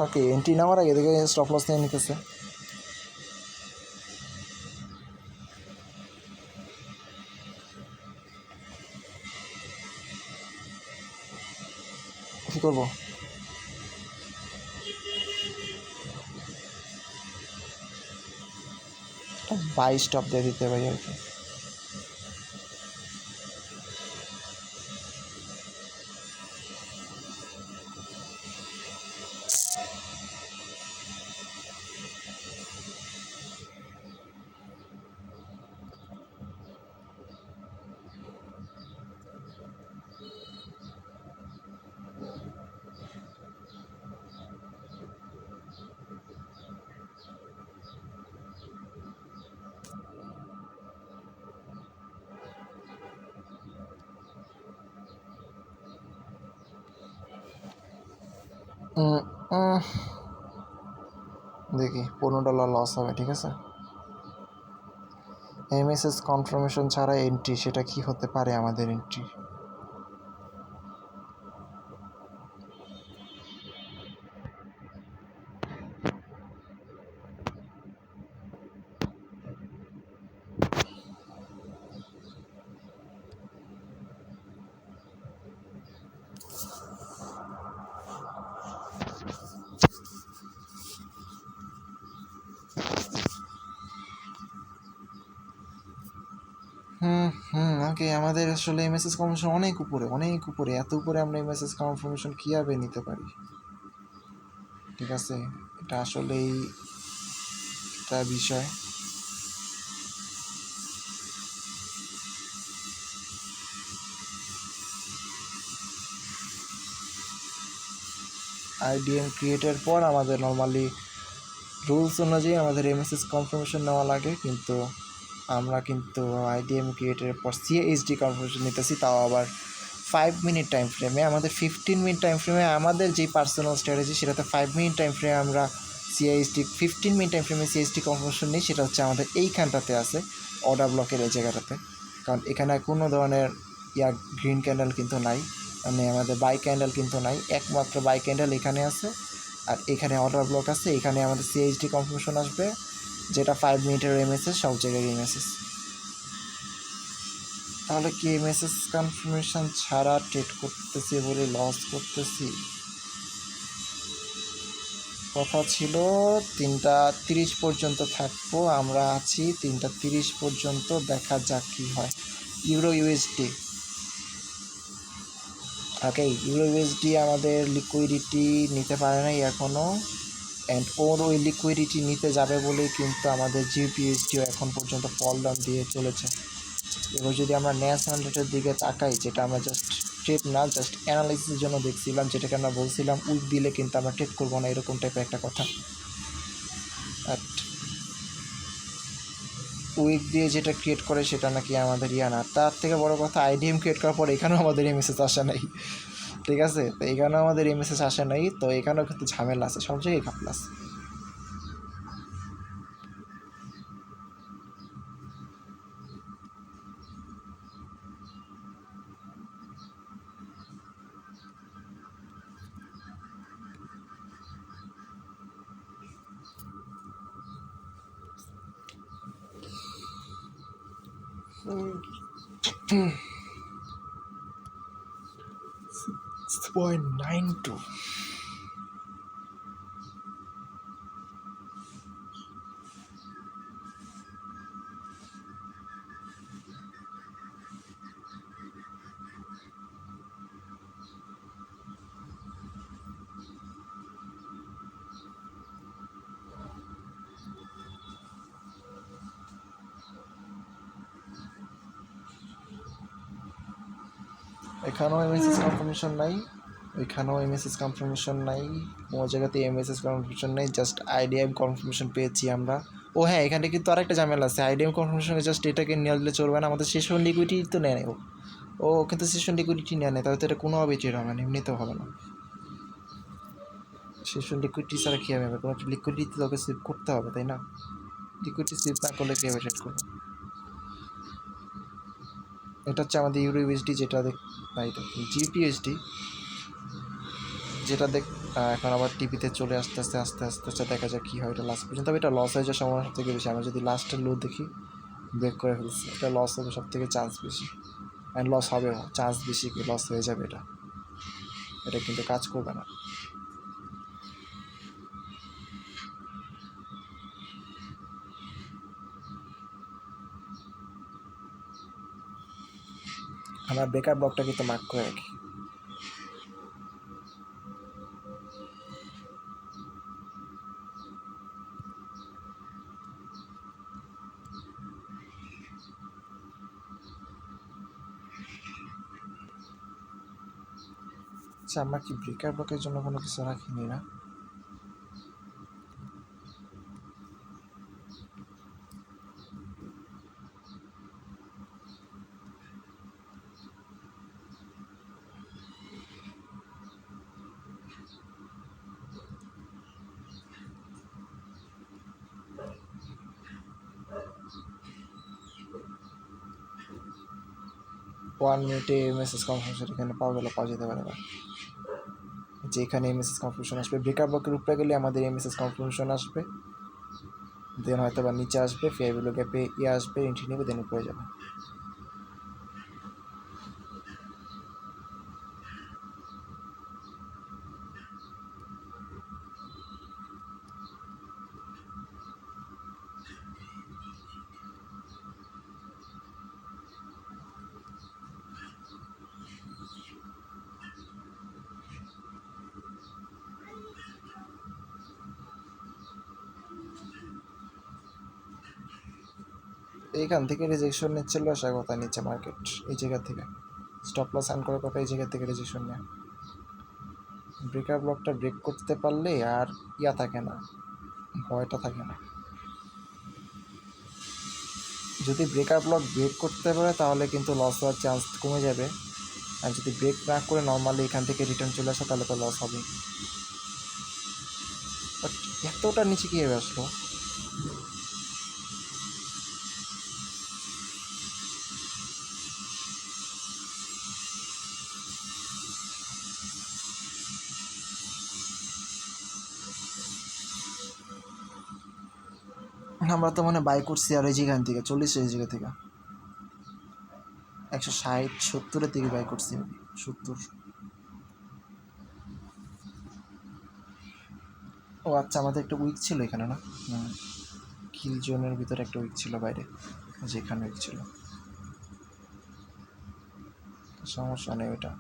ওকে, এন্ট্রি নেওয়ার আগে দেখে স্টপ লস নিয়ে নিতেছে। কী করবো? বাই স্টপ দিয়ে দিতে পারি আর কি। দেখি $15 লস হবে, ঠিক আছে। এমএসএস কনফার্মেশন ছাড়া এন্ট্রি, সেটা কি হতে পারে আমাদের এন্ট্রি? ওকে, আমাদের আসলে এমএসএস কনফার্মেশন অনেক উপরে, অনেক উপরে, এত উপরে আমরা এমএসএস কনফার্মেশন কীভাবে নিতে পারি? ঠিক আছে, এটা আসলেই একটা বিষয়। আইডিএম ক্রিয়েটের পর আমাদের নর্মালি রুলস অনুযায়ী আমাদের এমএসএস কনফার্মেশন নেওয়া লাগে, কিন্তু আমরা কিন্তু আইডিএম ক্রিয়েটের পর সিএইচডি কনফার্মেশন নিতেছি, তাও আবার 5 মিনিট টাইম ফ্রেমে। আমাদের 15 মিনিট টাইম ফ্রেমে আমাদের যেই পার্সোনাল স্ট্র্যাটেজি, সেটাতে 5 মিনিট টাইম ফ্রেমে আমরা সিএইচডি 15 মিনিট টাইম ফ্রেমে সিএইচডি কনফার্মেশন নিই। সেটা হচ্ছে আমাদের এইখানটাতে আছে, অর্ডার ব্লকের এই জায়গাটাতে। কারণ এখানে কোনো ধরনের গ্রিন ক্যান্ডেল কিন্তু নাই, মানে আমাদের বাই ক্যান্ডেল কিন্তু নাই, একমাত্র বাই ক্যান্ডেল এখানে আছে। আর এখানে অর্ডার ব্লক আছে, এখানে আমাদের সিএইচডি কনফার্মেশন আসবে, যেটা 5 মিনিটের এমএসএস, সব জায়গায় এমএসএস। তাহলে কি এমএসএস কনফার্মেশন ছাড়া ট্রেড করতেছি বলে লস করতেছি? কথা ছিল 3:30 পর্যন্ত থাকবো, আমরা আছি 3:30 পর্যন্ত, দেখা যাক কী হয়। ইউরো ইউএসডি, ওকে, ইউরো ইউএসডি আমাদের লিকুইডিটি নিতে পারে নাই এখনও, অ্যান্ড ওর ওই লিকুইডিটি নিতে যাবে বলেই কিন্তু আমাদের জিপিএসডিও এখন পর্যন্ত ফল ডাউন দিয়ে চলেছে। এবার যদি আমরা ন্যাশনাল রেটের দিকে তাকাই, যেটা আমরা জাস্ট ট্রেড না, জাস্ট অ্যানালাইসিসের জন্য দেখছিলাম, যেটাকে আমরা বলছিলাম উইক দিলে কিন্তু আমরা ট্রেড করবো না, এরকম টাইপের একটা কথা। বাট উইক দিয়ে যেটা ক্রিয়েট করে সেটা নাকি আমাদের না, তার থেকে বড় কথা আইডিএম ক্রিয়েট করার পর এখানেও আমাদের এমএসএস আসে নাই, ঠিক আছে। তো এখানেও আমাদের এমএসএস আসে নাই, তো এখানেও কিন্তু ঝামেলা আছে, সব জায়গায় ঘাপলা আছে। $6.92। এখানেও এমএসএস কনফার্মেশন নাই, ওইখানেও এমএসএস কনফার্মেশন নাই, কোনো জায়গাতে এমএসএস কনফার্মেশন নেই, জাস্ট আইডিএম কনফার্মেশন পেয়েছি আমরা। ও হ্যাঁ, এখানে কিন্তু আরেকটা ঝামেলা আছে, আইডিএম কনফার্মেশনে জাস্ট এটাকে নিয়ে আসলে চলবে না, আমাদের সেশন লিকুইডিটি তো নেয় ও, ও কিন্তু সেশন লিকুইডিটি নেয় না, তাহলে তো এটা কোনোভাবেই ট্রেড হবে না, এমনিতেও হবে না। সেশন লিকুইডিটি ছাড়া কী হবে, কোনো একটা লিকুইডিটি তোকে সেভ করতে হবে, তাই না? লিকুইডিটি সেভ না করলে কীভাবে ট্রেড করবো? এটা হচ্ছে আমাদের ইউরো ইউএসডি, যেটা না, এটা জিপিএসডি, যেটা এখন আবার টিভিতে চলে আস্তে আস্তে আস্তে আস্তে আস্তে দেখা যাক কী হয়। এটা লাস্ট পর্যন্ত, তবে এটা লস হয়ে যাওয়ার সম্ভাবনা সব থেকে বেশি। আমরা যদি লাস্টের লো দেখি, ব্রেক করে ফেলছি, এটা লস হবে সব থেকে চান্স বেশি, অ্যান্ড লস হবেও, চান্স বেশি কি লস হয়ে যাবে, এটা এটা কিন্তু কাজ করবে না। আমরা ব্রেকার ব্লকটা কিন্তু মার্ক করে রাখি। আচ্ছা, আমরা কি ব্রেকার ব্লকের জন্য কোনো কিছু রাখিনি না? 1 মিনিটে মেসেজ কনফার্মেশন এখানে পাওয়া যেতে পারে না, যে এখানে মেসেজ কনফার্মেশন আসবে। ব্রেকার ব্লকের উপরে গেলে আমাদের মেসেজ কনফার্মেশন আসবে, দেন হয়তো বা নিচে আসবে, ফেয়ারবিলো গ্যাপে আসবে, এন্ট্রি নেবে, দেন উপরে যাবে। এইখান থেকে রিজেকশন নিচ্ছিল, আসা কথা নিচ্ছে মার্কেট এই জায়গা থেকে, স্টপ লস আর্ন করার কথা এই জায়গা থেকে রিজেকশন নেয়। ব্রেকার ব্লকটা ব্রেক করতে পারলে আর থাকে না, ভয়টা থাকে না। যদি ব্রেকার ব্লক ব্রেক করতে পারে তাহলে কিন্তু লস হওয়ার চান্স কমে যাবে, আর যদি ব্রেক না করে নর্মালি এখান থেকে রিটার্ন চলে আসে তাহলে তো লস হবে। বাট এতটা নিচে কীভাবে আসলো? আমরা তো মানে বাই করছি আর এই যেখান থেকে 40 এই জায়গা থেকে 160-70-এর দিকে বাই করছি, 70। ও আচ্ছা, আমাদের একটা উইক ছিল এখানে না, কিল জোনের ভিতরে একটা উইক ছিল বাইরে, যেখানে উইক ছিল, সমস্যা নেই ওটা।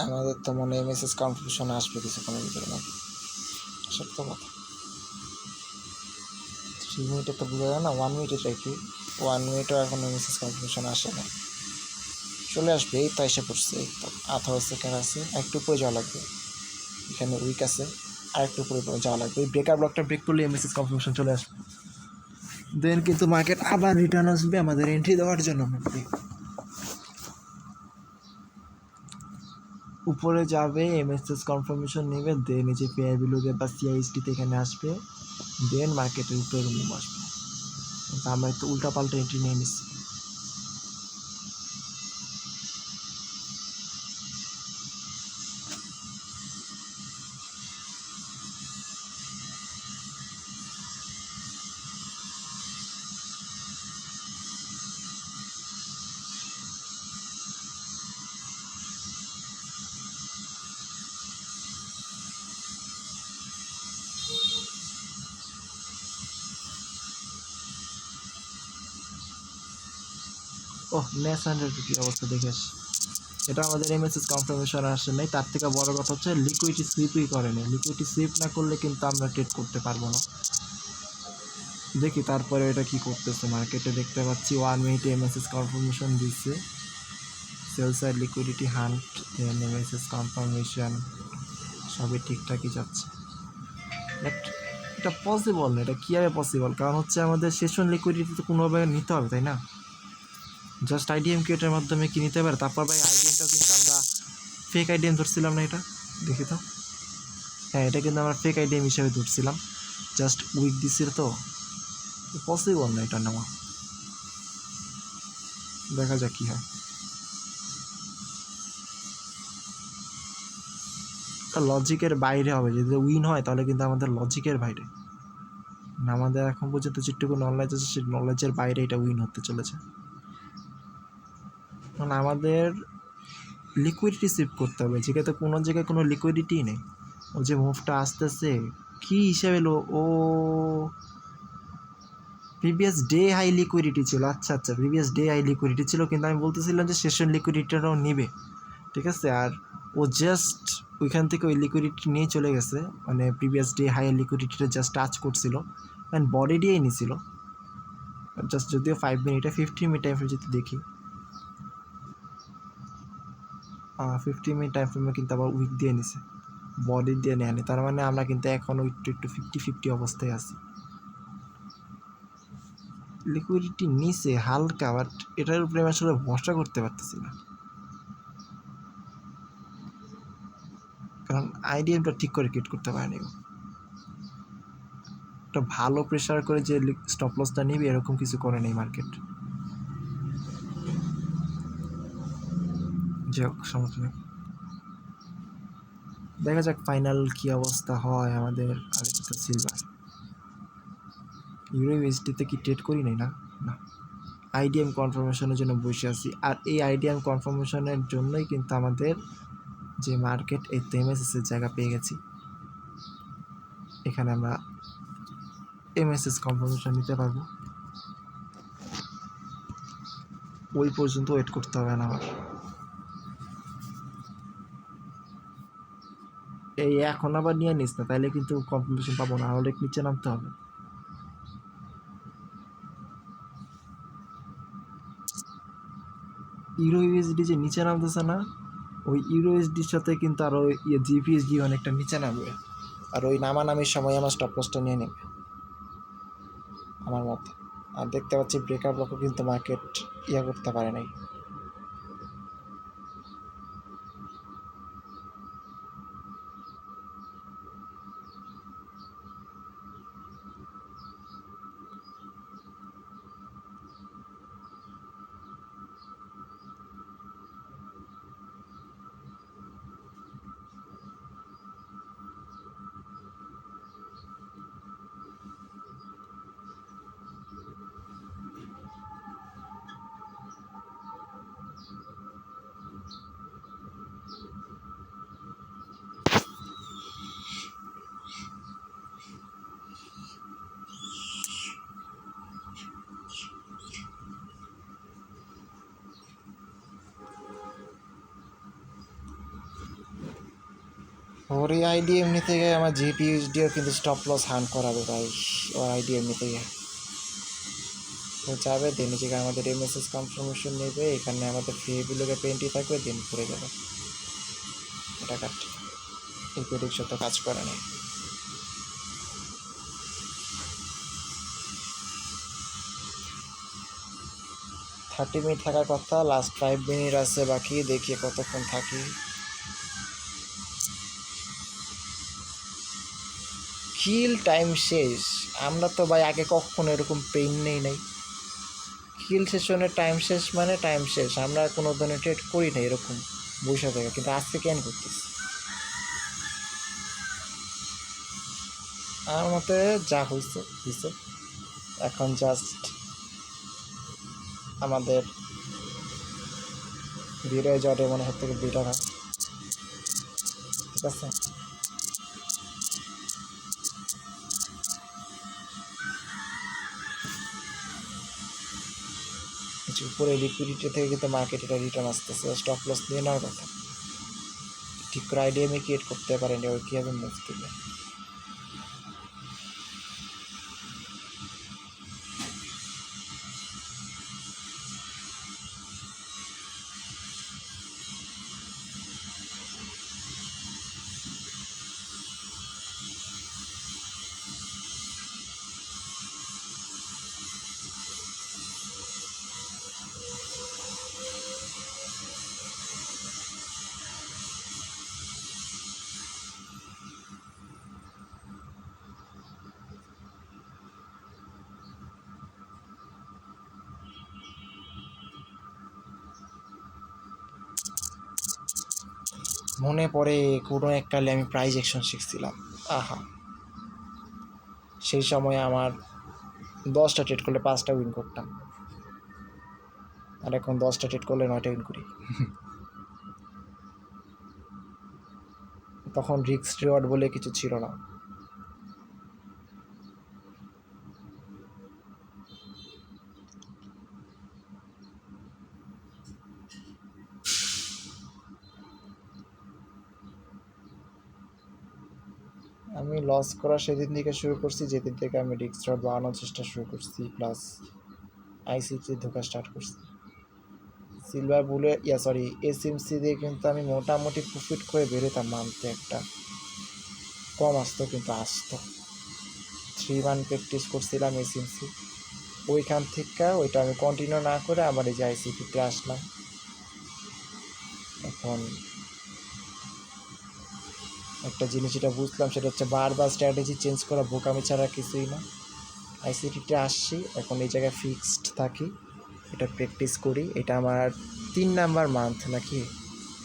আমাদের তো মনে হয় মেসেজ কনফার্মেশন আসবে কিছুক্ষণের ভিতরে, নাকি সত্য কথা। 3 মিনিটে তো বোঝা যায় না, 1 মিনিটে চাই কি, 1 মিনিটও এখন মেসেজ কনফার্মেশন আসে না, চলে আসবে। এই তো এসে পড়ছে, এই তো 18 সেকেন্ড আছে, একটু উপরে যাওয়া লাগবে, এখানে উইক আছে, আর একটু উপরে যাওয়া লাগবে। এই ব্রেকার ব্লকটা ব্রেক করলে মেসেজ কনফার্মেশন চলে আসবে, দেন কিন্তু মার্কেট আবার রিটার্ন আসবে আমাদের এন্ট্রি দেওয়ার জন্য। উপরে যাবে, মেসেজ কনফার্মেশন নেবে, দেন এই যে পিআইবি লোকে বা সিআইএসটিতে এখানে আসবে, দেন মার্কেটের উপরে মুভ আসবে। আমরা একটু উল্টাপাল্টা এন্ট্রি নিয়ে নিচ্ছি। ওহ, ম্যাচ 100 কি অবস্থা দেখে আসি। এটা আমাদের মেসেজ কনফার্মেশন আসে নাই, তার থেকে বড় কথা হচ্ছে লিকুইডিটি সুইপই করে নেই। লিকুইডিটি সুইপ না করলে কিন্তু আমরা ট্রেড করতে পারবো না। দেখি তারপরে এটা কি করতেছে মার্কেটে, দেখতে পাচ্ছি 1 মিনিটে মেসেজ কনফার্মেশন দিচ্ছে, সেল সাইড লিকুইডিটি হান্ট, দেন মেসেজ কনফার্মেশন সবই ঠিকঠাকই যাচ্ছে। বাট এটা পসিবল না, এটা কীভাবে পসিবল? কারণ হচ্ছে আমাদের সেশন লিকুইডিটি তো কোনোভাবে নিতে হবে, তাই না? জাস্ট আইডিএম ক্রিয়েটের মাধ্যমে কি নিতে পারে? তারপর ভাই আইডিএমটাও কিন্তু আমরা ফেক আইডিএম ধরছিলাম না, এটা দেখি তো। হ্যাঁ, এটা কিন্তু আমরা ফেক আইডিএম হিসেবে ধরছিলাম, জাস্ট উইক দিছিল তো, পসিবল না এটা নেওয়া। দেখা যাক কী হয়। লজিকের বাইরে হবে, যদি উইন হয় তাহলে কিন্তু আমাদের লজিকের বাইরে, আমাদের এখন পর্যন্ত যেটুকু নলেজ আছে সেই নলেজের বাইরে এটা উইন হতে চলেছে। কারণ আমাদের লিকুইডিটি সেভ করতে হবে, যেটাতে কোনো জায়গায় কোনো লিকুইডিটি নেই। ও যে মুভটা আসতেছে কী হিসাবে ও প্রিভিয়াস ডে হাই লিকুইডিটি ছিল, আচ্ছা আচ্ছা প্রিভিয়াস ডে হাই লিকুইডিটি ছিল, কিন্তু আমি বলতেছিলাম যে সেশন লিকুইডিটিটাও নেবে, ঠিক আছে। আর ও জাস্ট ওইখান থেকে ওই লিকুইডিটি নিয়ে চলে গেছে, মানে প্রিভিয়াস ডে হাই লিকুইডিটিটা জাস্ট টাচ করছিল অ্যান্ড বডি দিয়েই নিছিল জাস্ট। যদিও 5 মিনিটে 50 মিনিট টাইম ফ্রেম যদি দেখি, 50 মিনিট টাইম ফ্রেমে কিন্তু আবার উইক দিয়ে নিছে, বডি দিয়ে নেয়নি। তার মানে আমরা কিন্তু এখন একটু 50-50 অবস্থায় আছি। লিকুইডিটি নিচে হালকা, বাট এটার উপরে আমি আসলে ভরসা করতে পারতেছি না, কারণ আইডিএমটা ঠিক করে ক্রিয়েট করতে পারেনি। একটা ভালো প্রেশার করে যে স্টপ লসটা নিবি এরকম কিছু করে নেই মার্কেট। যে সমস্যা নেই, দেখা যাক ফাইনাল কি অবস্থা হয় আমাদের। আর এটা সিলভার ইউরো ইউএসডিতে কি ট্রেড করি নাই না, না আইডিএম কনফার্মেশনের জন্য বসে আছি। আর এই আইডিএম কনফার্মেশনের জন্যই কিন্তু আমাদের যে মার্কেট এই এমএসএসের জায়গা পেয়ে গেছি, এখানে আমরা এমএসএস কনফার্মেশন নিতে পারবো। ওই পর্যন্ত ওয়েট করতে হবে না আমার। এই এখন আবার নিয়ে নিস না, তাইলে কিন্তু কনফার্মেশন পাবো না, অনেক নিচে নামতে হবে। ইউরো ইউএসডি যে নিচে নামতেছে না, ওই ইউরো ইউএসডির সাথে কিন্তু আরও জিপিএসডি অনেকটা নিচে নামবে, আর ওই নামানামির সময় আমার স্টপ লসটা নিয়ে নেবে আমার মতে। আর দেখতে পাচ্ছি ব্রেকার ব্লকও কিন্তু মার্কেট করতে পারে নাই। ওর এই আইডি এমনি থেকে আমার জিপিএসডিও কিন্তু স্টপ লস হার্ন করাবে ভাই, ওর আইডি এমনি থেকে যাবে। দেন যেখানে আমাদের এমএসএস কনফার্মেশন নেবে, এখানে আমাদের ফিগুলোকে পেন্টি থাকবে, দেন পড়ে যাবে। এটা কাট, এই প্রেডিকশন তো কাজ করে না। 30 মিনিট থাকার কথা, লাস্ট 5 মিনিট আছে বাকি, দেখি কতক্ষণ থাকি। কিল টাইম শেষ। আমরা তো ভাই আগে কখনো এরকম পেইন নেই নাই। কিল সেশনের টাইম শেষ মানে টাইম শেষ, আমরা কোনো ধরনের ট্রেড করি না এরকম বসে থেকে, কিন্তু আজকে কেন করতেছি? আমার মতে যা হয়েছে হয়েছে, এখন জাস্ট আমাদের বিরয় জটে মনে হচ্ছে বেটার হয়, ঠিক আছে। উপরে লিকুইডিটি থেকে কিন্তু মার্কেট এটা রিটার্ন আসতেছে, স্টপ লস নিয়ে নেওয়ার কথা। ঠিক করে আইডিয়া আমি ক্রিয়েট করতে পারেনি, ওই কীভাবে মুভ দিবে। মনে পড়ে কোনো এককালে আমি প্রাইজ অ্যাকশন শিখছিলাম, আহা সেই সময় আমার 10টা ট্রেড করলে 5টা উইন করতাম, আর এখন 10টা ট্রেড করলে 9টা উইন করি। তখন রিস্ক রিওয়ার্ড বলে কিছু ছিল না। আমি লস করা সেদিন থেকে শুরু করছি যেদিন থেকে আমি রিস্ক রিওয়ার্ড বাড়ানোর চেষ্টা শুরু করছি, প্লাস আইসিসি ঢোকা স্টার্ট করছি। সিলভার বুলে এসএমসি দিয়ে কিন্তু আমি মোটামুটি প্রফিট করে বেরোতাম, মান্থে একটা কম আসতো কিন্তু আসতো। 3 মান্থ প্র্যাকটিস করছিলাম এসএমসি, ওইখান থেকে ওইটা আমি কন্টিনিউ না করে আবার এই যে আইসিপিতে আসলাম। এখন একটা জিনিস যেটা বুঝলাম সেটা হচ্ছে বারবার স্ট্র্যাটেজি চেঞ্জ করা বোকামি ছাড়া কিছুই না। আইসিটিতে আসছি, এখন এই জায়গায় ফিক্সড থাকি, এটা প্র্যাকটিস করি। এটা আমার 3 নাম্বার মান্থ নাকি?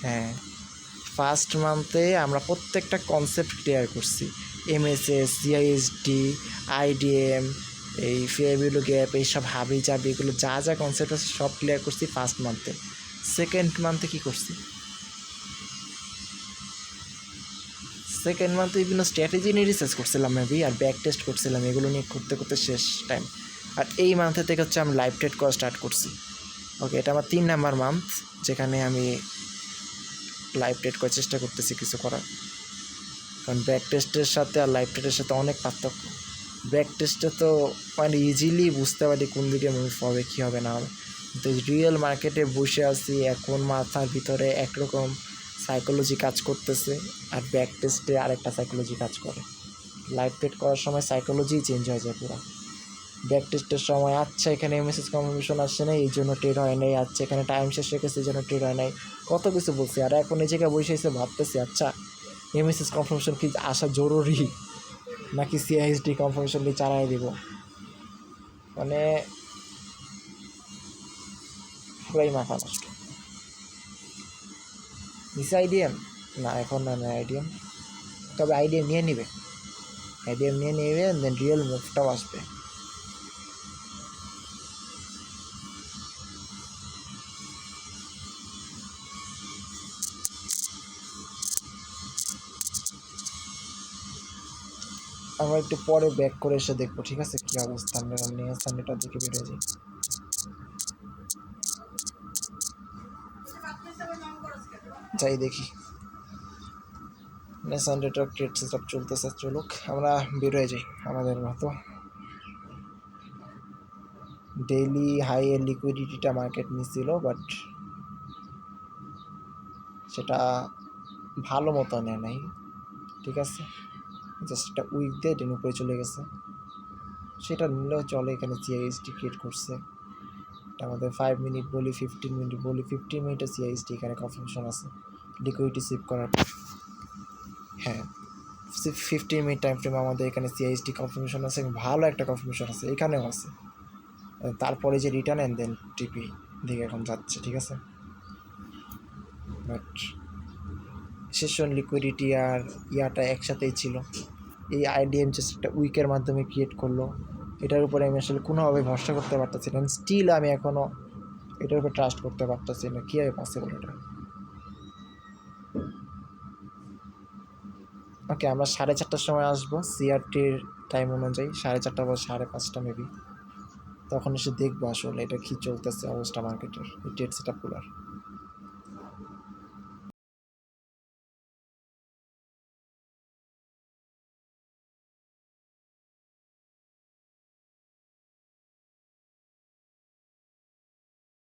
হ্যাঁ, ফার্স্ট মান্থে আমরা প্রত্যেকটা কনসেপ্ট ক্লিয়ার করছি। এমএসএস, সিআইএসডি, আইডিএম, এই ফেয়ার ভ্যালু গ্যাপ, এইসব হাবি জাবি এগুলো যা যা কনসেপ্ট আছে সব ক্লিয়ার করছি ফার্স্ট মান্থে। সেকেন্ড মান্থে কী করছি? সেকেন্ড মান্থে বিভিন্ন স্ট্র্যাটেজি নিয়ে রিসার্চ করছিলাম মেবি, আর ব্যাক টেস্ট করছিলাম, এগুলো নিয়ে করতে করতে শেষ টাইম। আর এই মান্থে থেকে হচ্ছে আমি লাইভ ট্রেড করা স্টার্ট করছি। ওকে, এটা আমার 3 নাম্বার মান্থ যেখানে আমি লাইভ ট্রেড করার চেষ্টা করতেছি কিছু করার। কারণ ব্যাক টেস্টের সাথে আর লাইভ ট্রেডের সাথে অনেক পার্থক্য। ব্যাক টেস্টে তো মানে ইজিলি বুঝতে পারি কোন দিকে মুভ হবে, কী হবে না হবে, কিন্তু রিয়েল মার্কেটে বসে আছি এখন মাথার ভিতরে একরকম সাইকোলজি কাজ করতেছে, আর ব্যাক টেস্টে আরেকটা সাইকোলজি কাজ করে। লাইভ ট্রেড করার সময় সাইকোলজি চেঞ্জ হয়ে যায় পুরো। ব্যাক টেস্টের সময় আচ্ছা এখানে এমএসএস কনফার্মেশন আসছে না এই জন্য ট্রেড হয় নাই, আচ্ছা এখানে টাইম শেষ রেখেছে এই জন্য ট্রেড হয় নাই, কত কিছু বলছি। আর এখন এই জায়গায় বসে এসে ভাবতেছি আচ্ছা এমএসএস কনফার্মেশন কি আসা জরুরি নাকি সিআইএসডি কনফার্মেশন দিয়ে চালাই দিব, মানে পুরাই মাথা নষ্ট। নিচে আইডিএম না, এখন না আইডিএম, তবে আইডিএম নিয়ে নেবে, আইডিএম নিয়ে নেবে, দেন রিয়েল মুভটাও আসবে। আমরা একটু পরে ব্যাক করে এসে দেখবো, ঠিক আছে কী অবস্থা। আমরা নিয়ে সানডেটার দিকে বেরিয়ে যাই। যাই দেখি সানডেটার ট্রেড সেটআপ চলতেছে, চলুক, আমরা বেরোয় যাই আমাদের মতো। ডেইলি হাইয়ের লিকুইডিটিটা মার্কেট নিচ্ছিল, বাট সেটা ভালো মতো নেয় নাই, ঠিক আছে, জাস্ট একটা উইক দিয়ে ডেন উপরে চলে গেছে, সেটা নিলেও চলে। এখানে সিআইএসটি ক্রিয়েট করছে, এটা আমাদের 5 মিনিট বলি 15 মিনিট বলি, 15 মিনিটে সিআইএসটি এখানে কনফার্মেশন আছে লিকুইডিটি সেভ করার। হ্যাঁ, 15 মিনিট টাইম ফ্রেম আমাদের এখানে সিআইএসটি কনফার্মেশন আছে, ভালো একটা কনফার্মেশন আছে, এখানেও আছে। তারপরে যে রিটার্ন অ্যান্ড দেন টিপি দিকে এখন যাচ্ছে, ঠিক আছে। বাট সেশন লিকুইডিটি আর ইয়াটা একসাথেই ছিল। এই আইডিএম জাস্ট একটা উইকের মাধ্যমে ক্রিয়েট করলো, এটার উপরে আমি আসলে কোনোভাবে ভরসা করতে পারতেছি না, স্টিল আমি এখনও এটার উপর ট্রাস্ট করতে পারতেছি না, কীভাবে পসিবল এটা। ওকে, আমরা 4:30টার সময় আসবো সিআরটির টাইম অনুযায়ী, 4:30 বা 5:30 মেবি, তখন এসে দেখবো আসলে এটা কী চলতেছে অবস্থা মার্কেটের, এই ট্রেড সেটআপগুলোর।